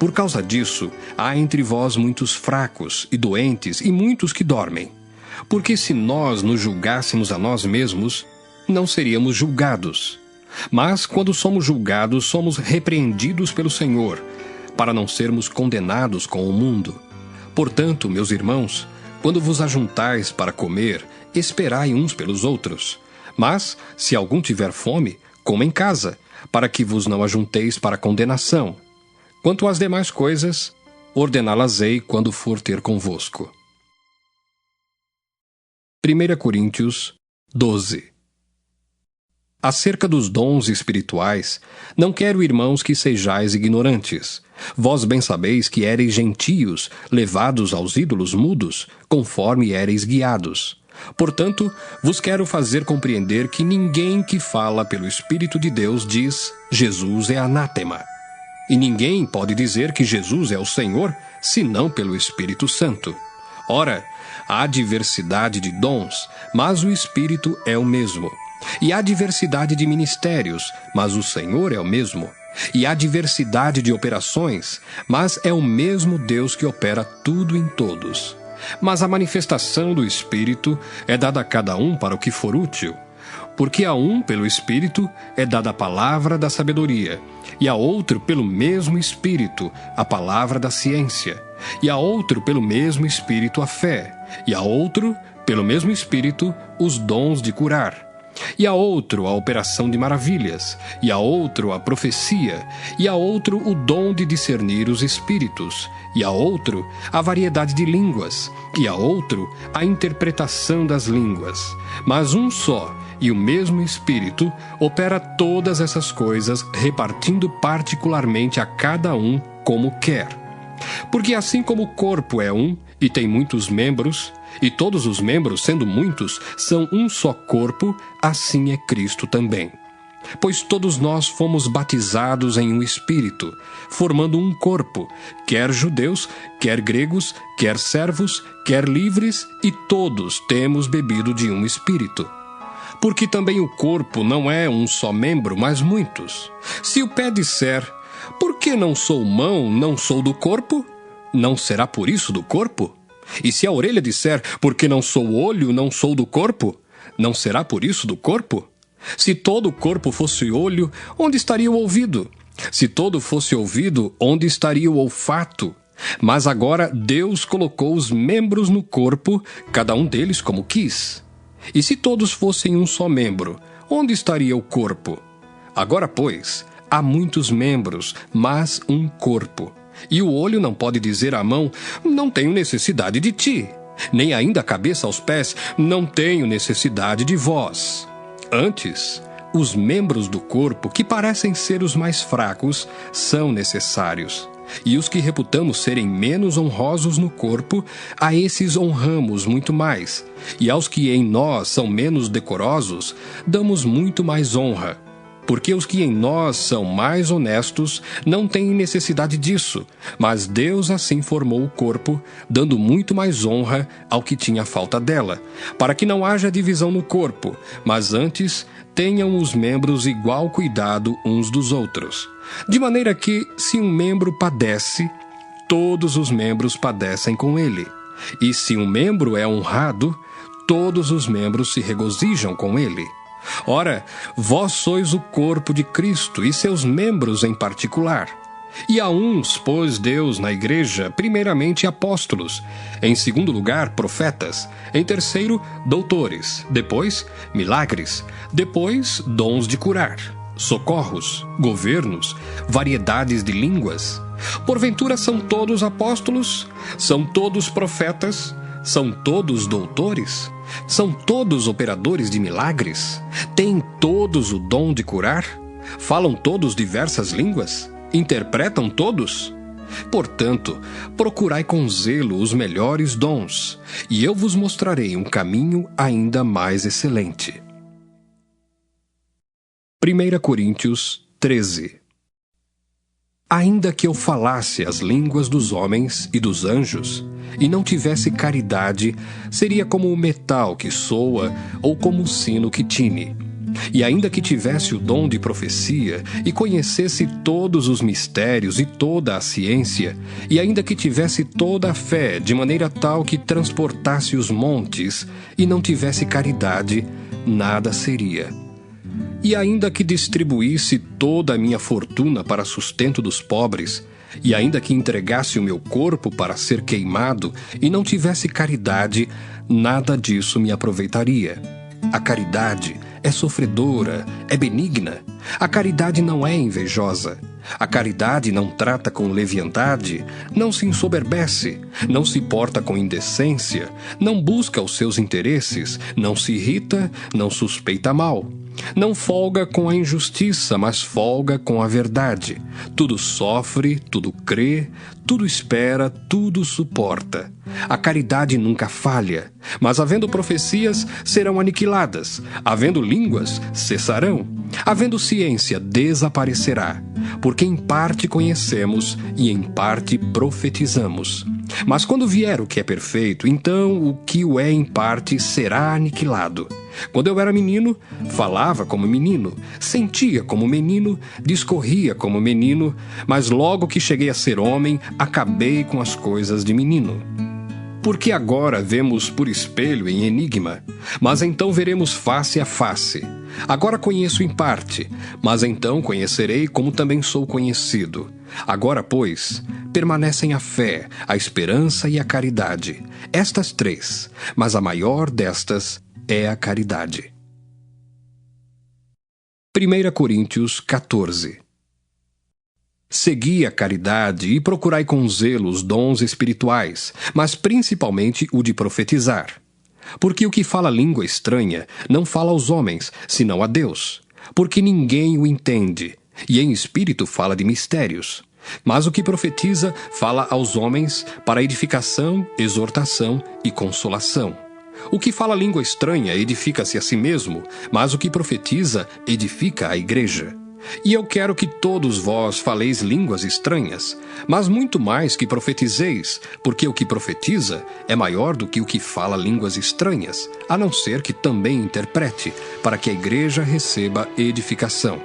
A: Por causa disso, há entre vós muitos fracos e doentes e muitos que dormem. Porque se nós nos julgássemos a nós mesmos, não seríamos julgados. Mas quando somos julgados, somos repreendidos pelo Senhor, para não sermos condenados com o mundo. Portanto, meus irmãos, quando vos ajuntais para comer, esperai uns pelos outros. Mas, se algum tiver fome, coma em casa, para que vos não ajunteis para condenação. Quanto às demais coisas, ordená-las-ei quando for ter convosco. 1 Coríntios 12. Acerca dos dons espirituais, não quero, irmãos, que sejais ignorantes. Vós bem sabeis que éreis gentios, levados aos ídolos mudos, conforme éreis guiados. Portanto, vos quero fazer compreender que ninguém que fala pelo Espírito de Deus diz: Jesus é anátema. E ninguém pode dizer que Jesus é o Senhor, senão pelo Espírito Santo. Ora, há diversidade de dons, mas o Espírito é o mesmo. E há diversidade de ministérios, mas o Senhor é o mesmo. E há diversidade de operações, mas é o mesmo Deus que opera tudo em todos. Mas a manifestação do Espírito é dada a cada um para o que for útil. Porque a um, pelo Espírito, é dada a palavra da sabedoria, e a outro, pelo mesmo Espírito, a palavra da ciência, e a outro, pelo mesmo Espírito, a fé, e a outro, pelo mesmo Espírito, os dons de curar, e a outro a operação de maravilhas, e a outro a profecia, e a outro o dom de discernir os espíritos, e a outro a variedade de línguas, e a outro a interpretação das línguas. Mas um só e o mesmo Espírito opera todas essas coisas, repartindo particularmente a cada um como quer. Porque assim como o corpo é um e tem muitos membros, e todos os membros, sendo muitos, são um só corpo, assim é Cristo também. Pois todos nós fomos batizados em um Espírito, formando um corpo, quer judeus, quer gregos, quer servos, quer livres, e todos temos bebido de um Espírito. Porque também o corpo não é um só membro, mas muitos. Se o pé disser: por que não sou mão, não sou do corpo? Não será por isso do corpo? E se a orelha disser: por que não sou olho, não sou do corpo? Não será por isso do corpo? Se todo o corpo fosse olho, onde estaria o ouvido? Se todo fosse ouvido, onde estaria o olfato? Mas agora Deus colocou os membros no corpo, cada um deles como quis. E se todos fossem um só membro, onde estaria o corpo? Agora, pois, há muitos membros, mas um corpo. E o olho não pode dizer à mão: não tenho necessidade de ti. Nem ainda a cabeça aos pés: não tenho necessidade de vós. Antes, os membros do corpo, que parecem ser os mais fracos, são necessários. E os que reputamos serem menos honrosos no corpo, a esses honramos muito mais. E aos que em nós são menos decorosos, damos muito mais honra. Porque os que em nós são mais honestos não têm necessidade disso, mas Deus assim formou o corpo, dando muito mais honra ao que tinha falta dela, para que não haja divisão no corpo, mas antes tenham os membros igual cuidado uns dos outros. De maneira que, se um membro padece, todos os membros padecem com ele. E se um membro é honrado, todos os membros se regozijam com ele. Ora, vós sois o corpo de Cristo e seus membros em particular. E a uns pôs Deus na igreja, primeiramente apóstolos, em segundo lugar profetas, em terceiro doutores, depois milagres, depois dons de curar, socorros, governos, variedades de línguas. Porventura são todos apóstolos? São todos profetas? São todos doutores? São todos operadores de milagres? Têm todos o dom de curar? Falam todos diversas línguas? Interpretam todos? Portanto, procurai com zelo os melhores dons, e eu vos mostrarei um caminho ainda mais excelente. 1 Coríntios 13. Ainda que eu falasse as línguas dos homens e dos anjos, e não tivesse caridade, seria como o metal que soa ou como o sino que tine. E ainda que tivesse o dom de profecia, e conhecesse todos os mistérios e toda a ciência, e ainda que tivesse toda a fé, de maneira tal que transportasse os montes, e não tivesse caridade, nada seria. E ainda que distribuísse toda a minha fortuna para sustento dos pobres, e ainda que entregasse o meu corpo para ser queimado, e não tivesse caridade, nada disso me aproveitaria. A caridade é sofredora, é benigna. A caridade não é invejosa. A caridade não trata com leviandade, não se ensoberbece, não se porta com indecência, não busca os seus interesses, não se irrita, não suspeita mal. Não folga com a injustiça, mas folga com a verdade. Tudo sofre, tudo crê, tudo espera, tudo suporta. A caridade nunca falha, mas havendo profecias, serão aniquiladas. Havendo línguas, cessarão. Havendo ciência, desaparecerá. Porque em parte conhecemos e em parte profetizamos. Mas quando vier o que é perfeito, então o que o é em parte será aniquilado. Quando eu era menino, falava como menino, sentia como menino, discorria como menino, mas logo que cheguei a ser homem, acabei com as coisas de menino. Porque agora vemos por espelho em enigma, mas então veremos face a face. Agora conheço em parte, mas então conhecerei como também sou conhecido. Agora, pois, permanecem a fé, a esperança e a caridade. Estas três, mas a maior destas é a caridade. 1 Coríntios 14. Segui a caridade e procurai com zelo os dons espirituais, mas principalmente o de profetizar. Porque o que fala língua estranha não fala aos homens, senão a Deus, porque ninguém o entende, e em espírito fala de mistérios. Mas o que profetiza fala aos homens para edificação, exortação e consolação. O que fala língua estranha edifica-se a si mesmo, mas o que profetiza edifica a igreja. E eu quero que todos vós faleis línguas estranhas, mas muito mais que profetizeis, porque o que profetiza é maior do que o que fala línguas estranhas, a não ser que também interprete, para que a igreja receba edificação.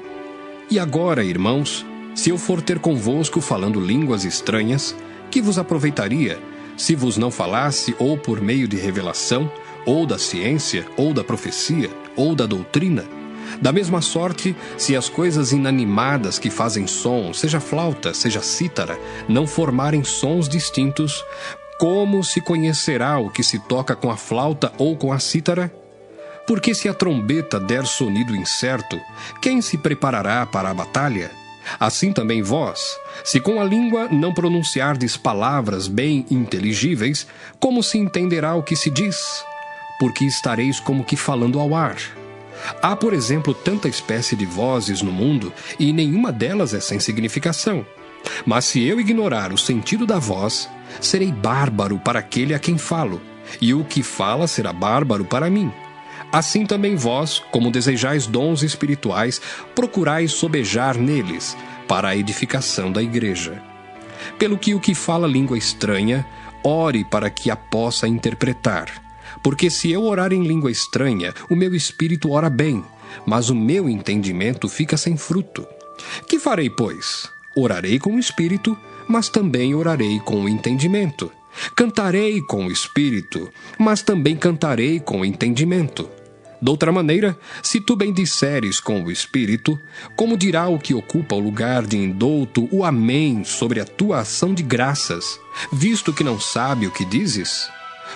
A: E agora, irmãos, se eu for ter convosco falando línguas estranhas, que vos aproveitaria, se vos não falasse ou por meio de revelação, ou da ciência, ou da profecia, ou da doutrina? Da mesma sorte, se as coisas inanimadas que fazem som, seja flauta, seja cítara, não formarem sons distintos, como se conhecerá o que se toca com a flauta ou com a cítara? Porque se a trombeta der sonido incerto, quem se preparará para a batalha? Assim também vós, se com a língua não pronunciardes palavras bem inteligíveis, como se entenderá o que se diz? Porque estareis como que falando ao ar. Há, por exemplo, tanta espécie de vozes no mundo, e nenhuma delas é sem significação. Mas se eu ignorar o sentido da voz, serei bárbaro para aquele a quem falo, e o que fala será bárbaro para mim. Assim também vós, como desejais dons espirituais, procurais sobejar neles, para a edificação da igreja. Pelo que o que fala língua estranha, ore para que a possa interpretar. Porque se eu orar em língua estranha, o meu espírito ora bem, mas o meu entendimento fica sem fruto. Que farei, pois? Orarei com o espírito, mas também orarei com o entendimento. Cantarei com o espírito, mas também cantarei com o entendimento. Doutra maneira, se tu bendisseres com o espírito, como dirá o que ocupa o lugar de indouto o amém sobre a tua ação de graças, visto que não sabe o que dizes?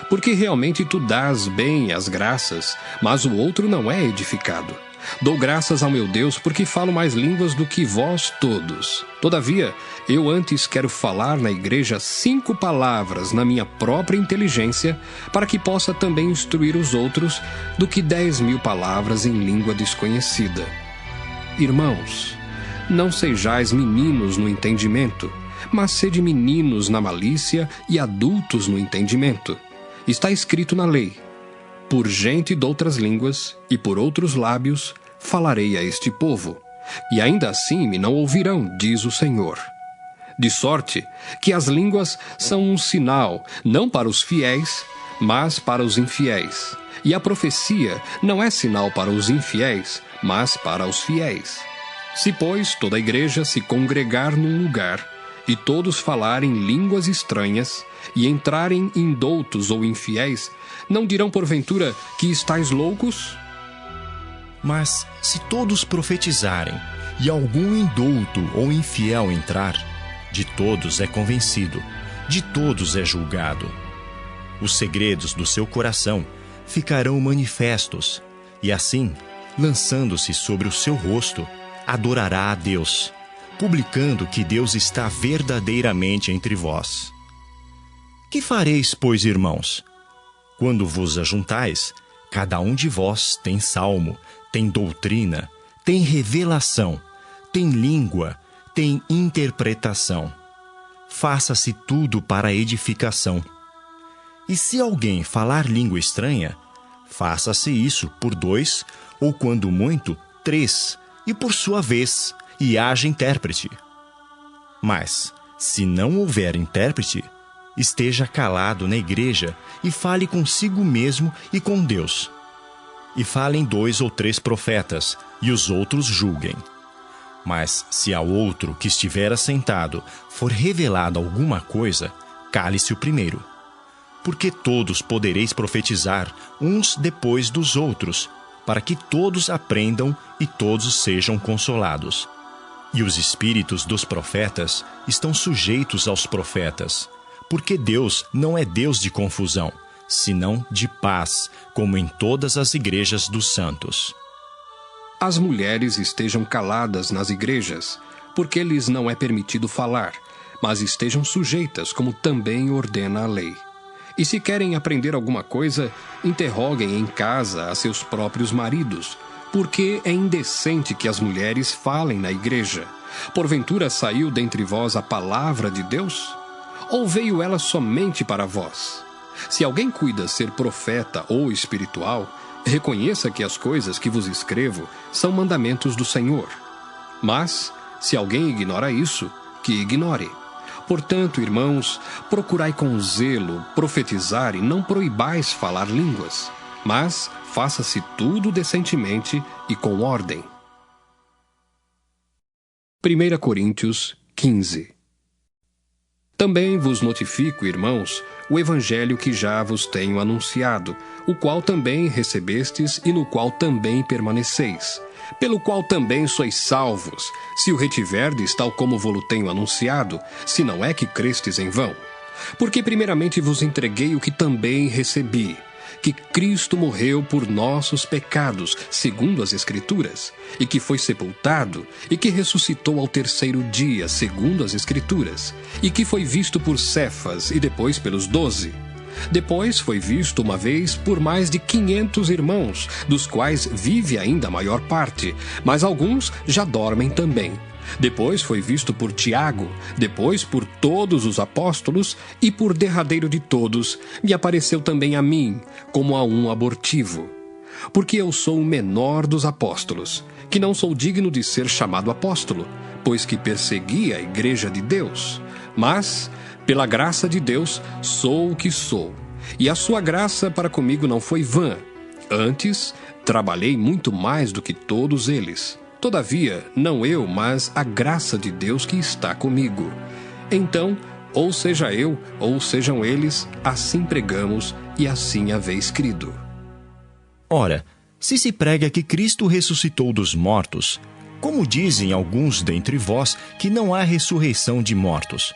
A: Porque realmente tu dás bem as graças, mas o outro não é edificado. Dou graças ao meu Deus porque falo mais línguas do que vós todos. Todavia, eu antes quero falar na igreja 5 palavras na minha própria inteligência, para que possa também instruir os outros, do que 10.000 palavras em língua desconhecida. Irmãos, não sejais meninos no entendimento, mas sede meninos na malícia e adultos no entendimento. Está escrito na lei: por gente de outras línguas e por outros lábios falarei a este povo, e ainda assim me não ouvirão, diz o Senhor. De sorte que as línguas são um sinal, não para os fiéis, mas para os infiéis. E a profecia não é sinal para os infiéis, mas para os fiéis. Se, pois, toda a igreja se congregar num lugar, e todos falarem línguas estranhas, e entrarem indoutos ou infiéis, não dirão porventura que estáis loucos?
B: Mas se todos profetizarem, e algum indouto ou infiel entrar, de todos é convencido, de todos é julgado. Os segredos do seu coração ficarão manifestos, e assim, lançando-se sobre o seu rosto, adorará a Deus, publicando que Deus está verdadeiramente entre vós. Que fareis, pois, irmãos? Quando vos ajuntais, cada um de vós tem salmo, tem doutrina, tem revelação, tem língua, tem interpretação. Faça-se tudo para a edificação. E se alguém falar língua estranha, faça-se isso por 2, ou quando muito, 3, e por sua vez, e haja intérprete. Mas, se não houver intérprete, esteja calado na igreja e fale consigo mesmo e com Deus. E falem 2 ou 3 profetas, e os outros julguem. Mas, se ao outro que estiver assentado for revelada alguma coisa, cale-se o primeiro. Porque todos podereis profetizar uns depois dos outros, para que todos aprendam e todos sejam consolados. E os espíritos dos profetas estão sujeitos aos profetas, porque Deus não é Deus de confusão, senão de paz, como em todas as igrejas dos santos.
A: As mulheres estejam caladas nas igrejas, porque lhes não é permitido falar, mas estejam sujeitas, como também ordena a lei. E se querem aprender alguma coisa, interroguem em casa a seus próprios maridos, porque é indecente que as mulheres falem na igreja. Porventura saiu dentre vós a palavra de Deus? Ou veio ela somente para vós? Se alguém cuida ser profeta ou espiritual, reconheça que as coisas que vos escrevo são mandamentos do Senhor. Mas, se alguém ignora isso, que ignore. Portanto, irmãos, procurai com zelo profetizar e não proibais falar línguas, mas faça-se tudo decentemente e com ordem. 1 Coríntios 15. Também vos notifico, irmãos, o evangelho que já vos tenho anunciado, o qual também recebestes e no qual também permaneceis, pelo qual também sois salvos, se o retiverdes tal como vos tenho anunciado, se não é que crestes em vão. Porque primeiramente vos entreguei o que também recebi, que Cristo morreu por nossos pecados, segundo as Escrituras, e que foi sepultado, e que ressuscitou ao 3º dia, segundo as Escrituras, e que foi visto por Cefas e depois pelos 12. Depois foi visto uma vez por mais de 500 irmãos, dos quais vive ainda a maior parte, mas alguns já dormem também. Depois foi visto por Tiago, depois por todos os apóstolos, e por derradeiro de todos, me apareceu também a mim, como a um abortivo. Porque eu sou o menor dos apóstolos, que não sou digno de ser chamado apóstolo, pois que persegui a igreja de Deus. Mas, pela graça de Deus, sou o que sou. E a sua graça para comigo não foi vã. Antes, trabalhei muito mais do que todos eles. Todavia, não eu, mas a graça de Deus que está comigo. Então, ou seja eu, ou sejam eles, assim pregamos e assim haveis crido.
B: Ora, se prega que Cristo ressuscitou dos mortos, como dizem alguns dentre vós que não há ressurreição de mortos?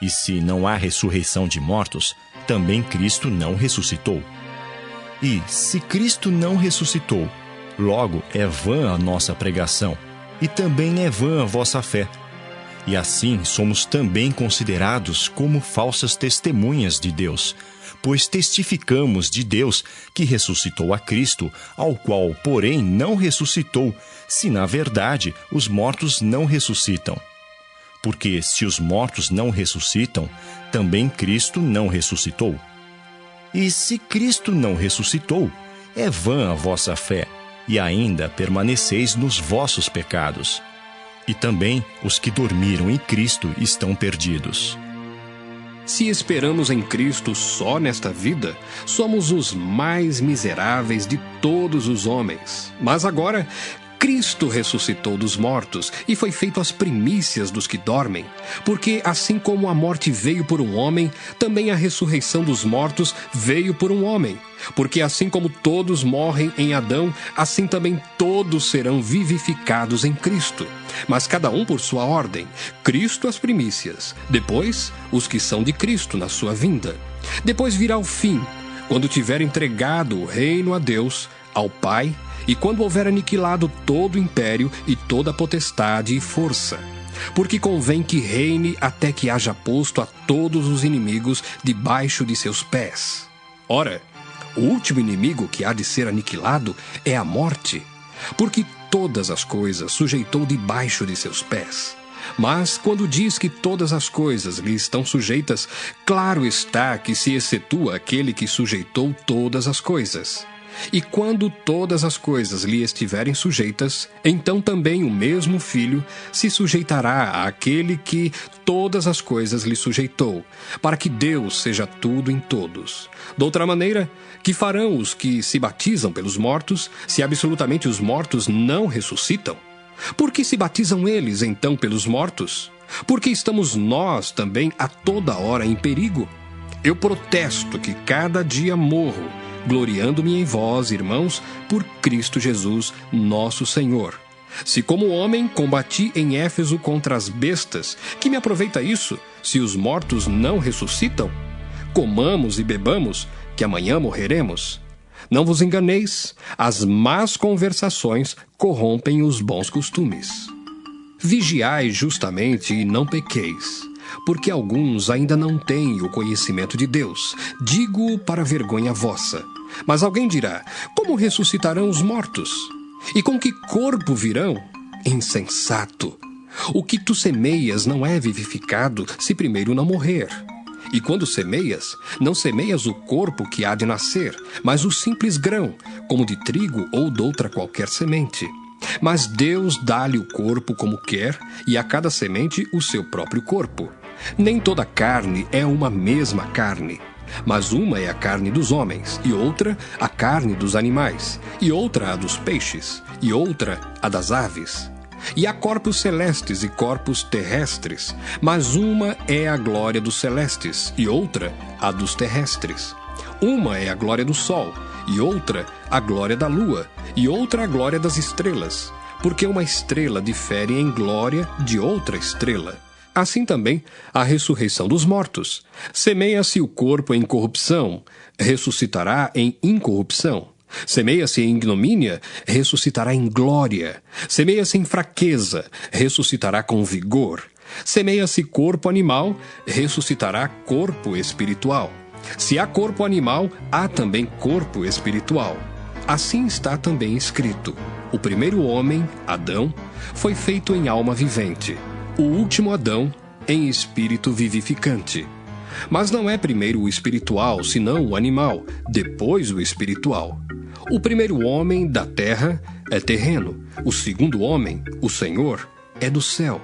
B: E se não há ressurreição de mortos, também Cristo não ressuscitou. E se Cristo não ressuscitou, logo é vã a nossa pregação, e também é vã a vossa fé. E assim somos também considerados como falsas testemunhas de Deus, pois testificamos de Deus que ressuscitou a Cristo, ao qual, porém, não ressuscitou, se na verdade os mortos não ressuscitam. Porque se os mortos não ressuscitam, também Cristo não ressuscitou. E se Cristo não ressuscitou, é vã a vossa fé, e ainda permaneceis nos vossos pecados. E também os que dormiram em Cristo estão perdidos.
A: Se esperamos em Cristo só nesta vida, somos os mais miseráveis de todos os homens. Mas agora, Cristo ressuscitou dos mortos e foi feito as primícias dos que dormem. Porque assim como a morte veio por um homem, também a ressurreição dos mortos veio por um homem. Porque assim como todos morrem em Adão, assim também todos serão vivificados em Cristo. Mas cada um por sua ordem. Cristo as primícias, depois os que são de Cristo na sua vinda. Depois virá o fim, quando tiver entregado o reino a Deus, ao Pai, e quando houver aniquilado todo o império e toda a potestade e força. Porque convém que reine até que haja posto a todos os inimigos debaixo de seus pés. Ora, O último inimigo que há de ser aniquilado é a morte, porque todas as coisas sujeitou debaixo de seus pés. Mas, quando diz que todas as coisas lhe estão sujeitas, claro está que se excetua aquele que sujeitou todas as coisas. E quando todas as coisas lhe estiverem sujeitas, então também o mesmo Filho se sujeitará àquele que todas as coisas lhe sujeitou, para que Deus seja tudo em todos. Doutra maneira, que farão os que se batizam pelos mortos, se absolutamente os mortos não ressuscitam? Por que se batizam eles, então, pelos mortos? Porque estamos nós também a toda hora em perigo? Eu protesto que cada dia morro, gloriando-me em vós, irmãos, por Cristo Jesus, nosso Senhor. Se como homem combati em Éfeso contra as bestas, que me aproveita isso, se os mortos não ressuscitam? Comamos e bebamos, que amanhã morreremos. Não vos enganeis, as más conversações corrompem os bons costumes. Vigiai justamente e não pequeis, porque alguns ainda não têm o conhecimento de Deus. Digo para vergonha vossa. Mas alguém dirá: como ressuscitarão os mortos? E com que corpo virão? Insensato! O que tu semeias não é vivificado se primeiro não morrer. E quando semeias, não semeias o corpo que há de nascer, mas o simples grão, como de trigo ou doutra qualquer semente. Mas Deus dá-lhe o corpo como quer, e a cada semente o seu próprio corpo. Nem toda carne é uma mesma carne, mas uma é a carne dos homens, e outra a carne dos animais, e outra a dos peixes, e outra a das aves. E há corpos celestes e corpos terrestres, mas uma é a glória dos celestes, e outra a dos terrestres. Uma é a glória do sol, e outra a glória da lua, e outra a glória das estrelas, porque uma estrela difere em glória de outra estrela. Assim também a ressurreição dos mortos. Semeia-se o corpo em corrupção, ressuscitará em incorrupção. Semeia-se em ignomínia, ressuscitará em glória. Semeia-se em fraqueza, ressuscitará com vigor. Semeia-se corpo animal, ressuscitará corpo espiritual. Se há corpo animal, há também corpo espiritual. Assim está também escrito: o primeiro homem, Adão, foi feito em alma vivente. O último Adão, em espírito vivificante. Mas não é primeiro o espiritual, senão o animal, depois o espiritual. O primeiro homem da terra é terreno, o segundo homem, o Senhor, é do céu.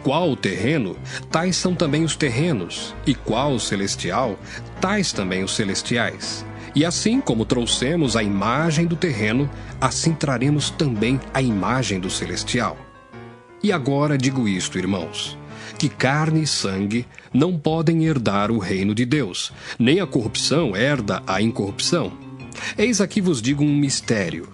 A: Qual o terreno, tais são também os terrenos, e qual o celestial, tais também os celestiais. E assim como trouxemos a imagem do terreno, assim traremos também a imagem do celestial. E agora digo isto, irmãos, que carne e sangue não podem herdar o reino de Deus, nem a corrupção herda a incorrupção. Eis aqui vos digo um mistério.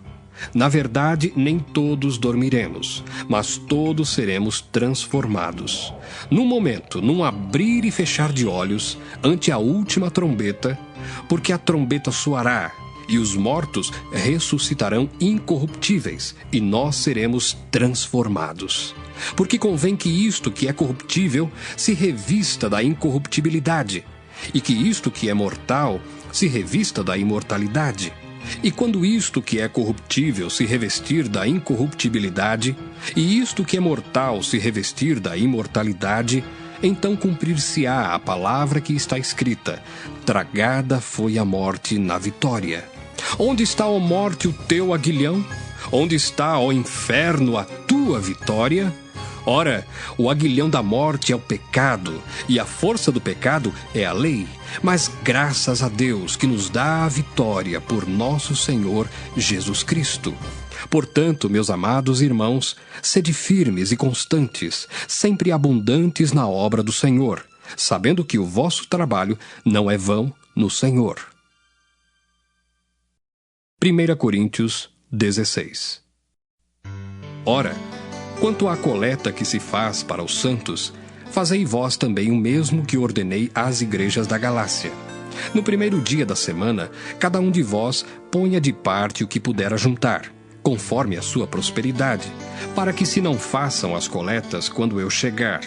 A: Na verdade, nem todos dormiremos, mas todos seremos transformados. Num momento, num abrir e fechar de olhos, ante a última trombeta, porque a trombeta soará, e os mortos ressuscitarão incorruptíveis, e nós seremos transformados. Porque convém que isto que é corruptível se revista da incorruptibilidade, e que isto que é mortal se revista da imortalidade. E quando isto que é corruptível se revestir da incorruptibilidade, e isto que é mortal se revestir da imortalidade, então cumprir-se-á a palavra que está escrita: tragada foi a morte na vitória. Onde está, ó morte, o teu aguilhão? Onde está, ó inferno, a tua vitória? Ora, o aguilhão da morte é o pecado, e a força do pecado é a lei. Mas graças a Deus que nos dá a vitória por nosso Senhor Jesus Cristo. Portanto, meus amados irmãos, sede firmes e constantes, sempre abundantes na obra do Senhor, sabendo que o vosso trabalho não é vão no Senhor. 1 Coríntios 16. Ora, quanto à coleta que se faz para os santos, fazei vós também o mesmo que ordenei às igrejas da Galácia. No primeiro dia da semana, cada um de vós ponha de parte o que puder ajuntar, conforme a sua prosperidade, para que se não façam as coletas quando eu chegar.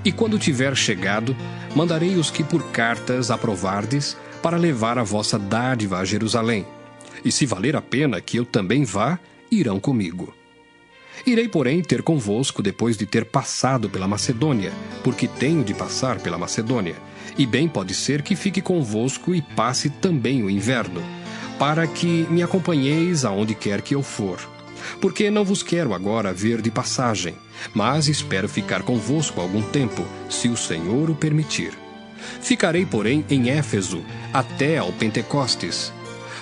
A: E quando tiver chegado, mandarei os que por cartas aprovardes, para levar a vossa dádiva a Jerusalém. E se valer a pena que eu também vá, irão comigo. Irei, porém, ter convosco depois de ter passado pela Macedônia, porque tenho de passar pela Macedônia, e bem pode ser que fique convosco e passe também o inverno, para que me acompanheis aonde quer que eu for. Porque não vos quero agora ver de passagem, mas espero ficar convosco algum tempo, se o Senhor o permitir. Ficarei, porém, em Éfeso, até ao Pentecostes,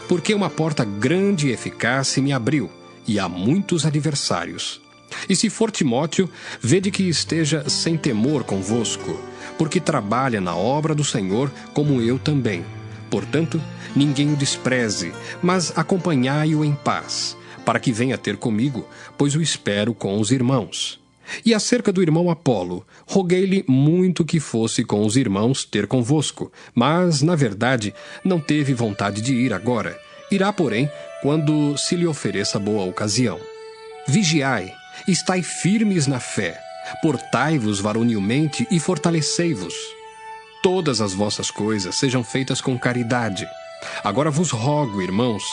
A: porque uma porta grande e eficaz se me abriu, e há muitos adversários. E se for Timóteo, vede que esteja sem temor convosco, porque trabalha na obra do Senhor como eu também. Portanto, ninguém o despreze, mas acompanhai-o em paz, para que venha ter comigo, pois o espero com os irmãos. E acerca do irmão Apolo, roguei-lhe muito que fosse com os irmãos ter convosco, mas, na verdade, não teve vontade de ir agora. Irá, porém, quando se lhe ofereça boa ocasião. Vigiai, estai firmes na fé, portai-vos varonilmente e fortalecei-vos. Todas as vossas coisas sejam feitas com caridade. Agora vos rogo, irmãos,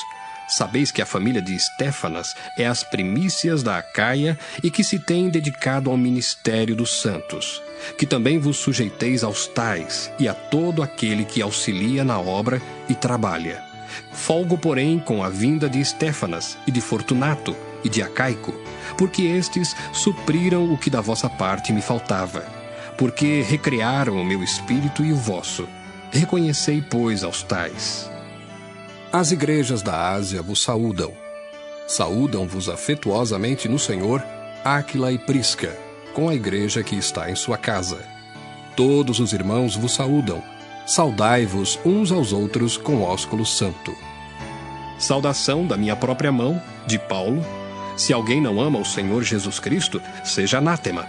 A: sabeis que a família de Estéfanas é as primícias da Acaia e que se tem dedicado ao ministério dos santos, que também vos sujeiteis aos tais e a todo aquele que auxilia na obra e trabalha. Folgo, porém, com a vinda de Estéfanas e de Fortunato e de Acaico, porque estes supriram o que da vossa parte me faltava, porque recrearam o meu espírito e o vosso. Reconhecei, pois, aos tais. As igrejas da Ásia vos saúdam. Saúdam-vos afetuosamente no Senhor Áquila e Prisca, com a igreja que está em sua casa. Todos os irmãos vos saúdam. Saudai-vos uns aos outros com ósculo santo. Saudação da minha própria mão, de Paulo. Se alguém não ama o Senhor Jesus Cristo, seja anátema.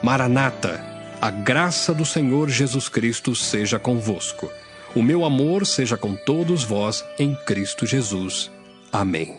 A: Maranata, a graça do Senhor Jesus Cristo seja convosco. O meu amor seja com todos vós em Cristo Jesus. Amém.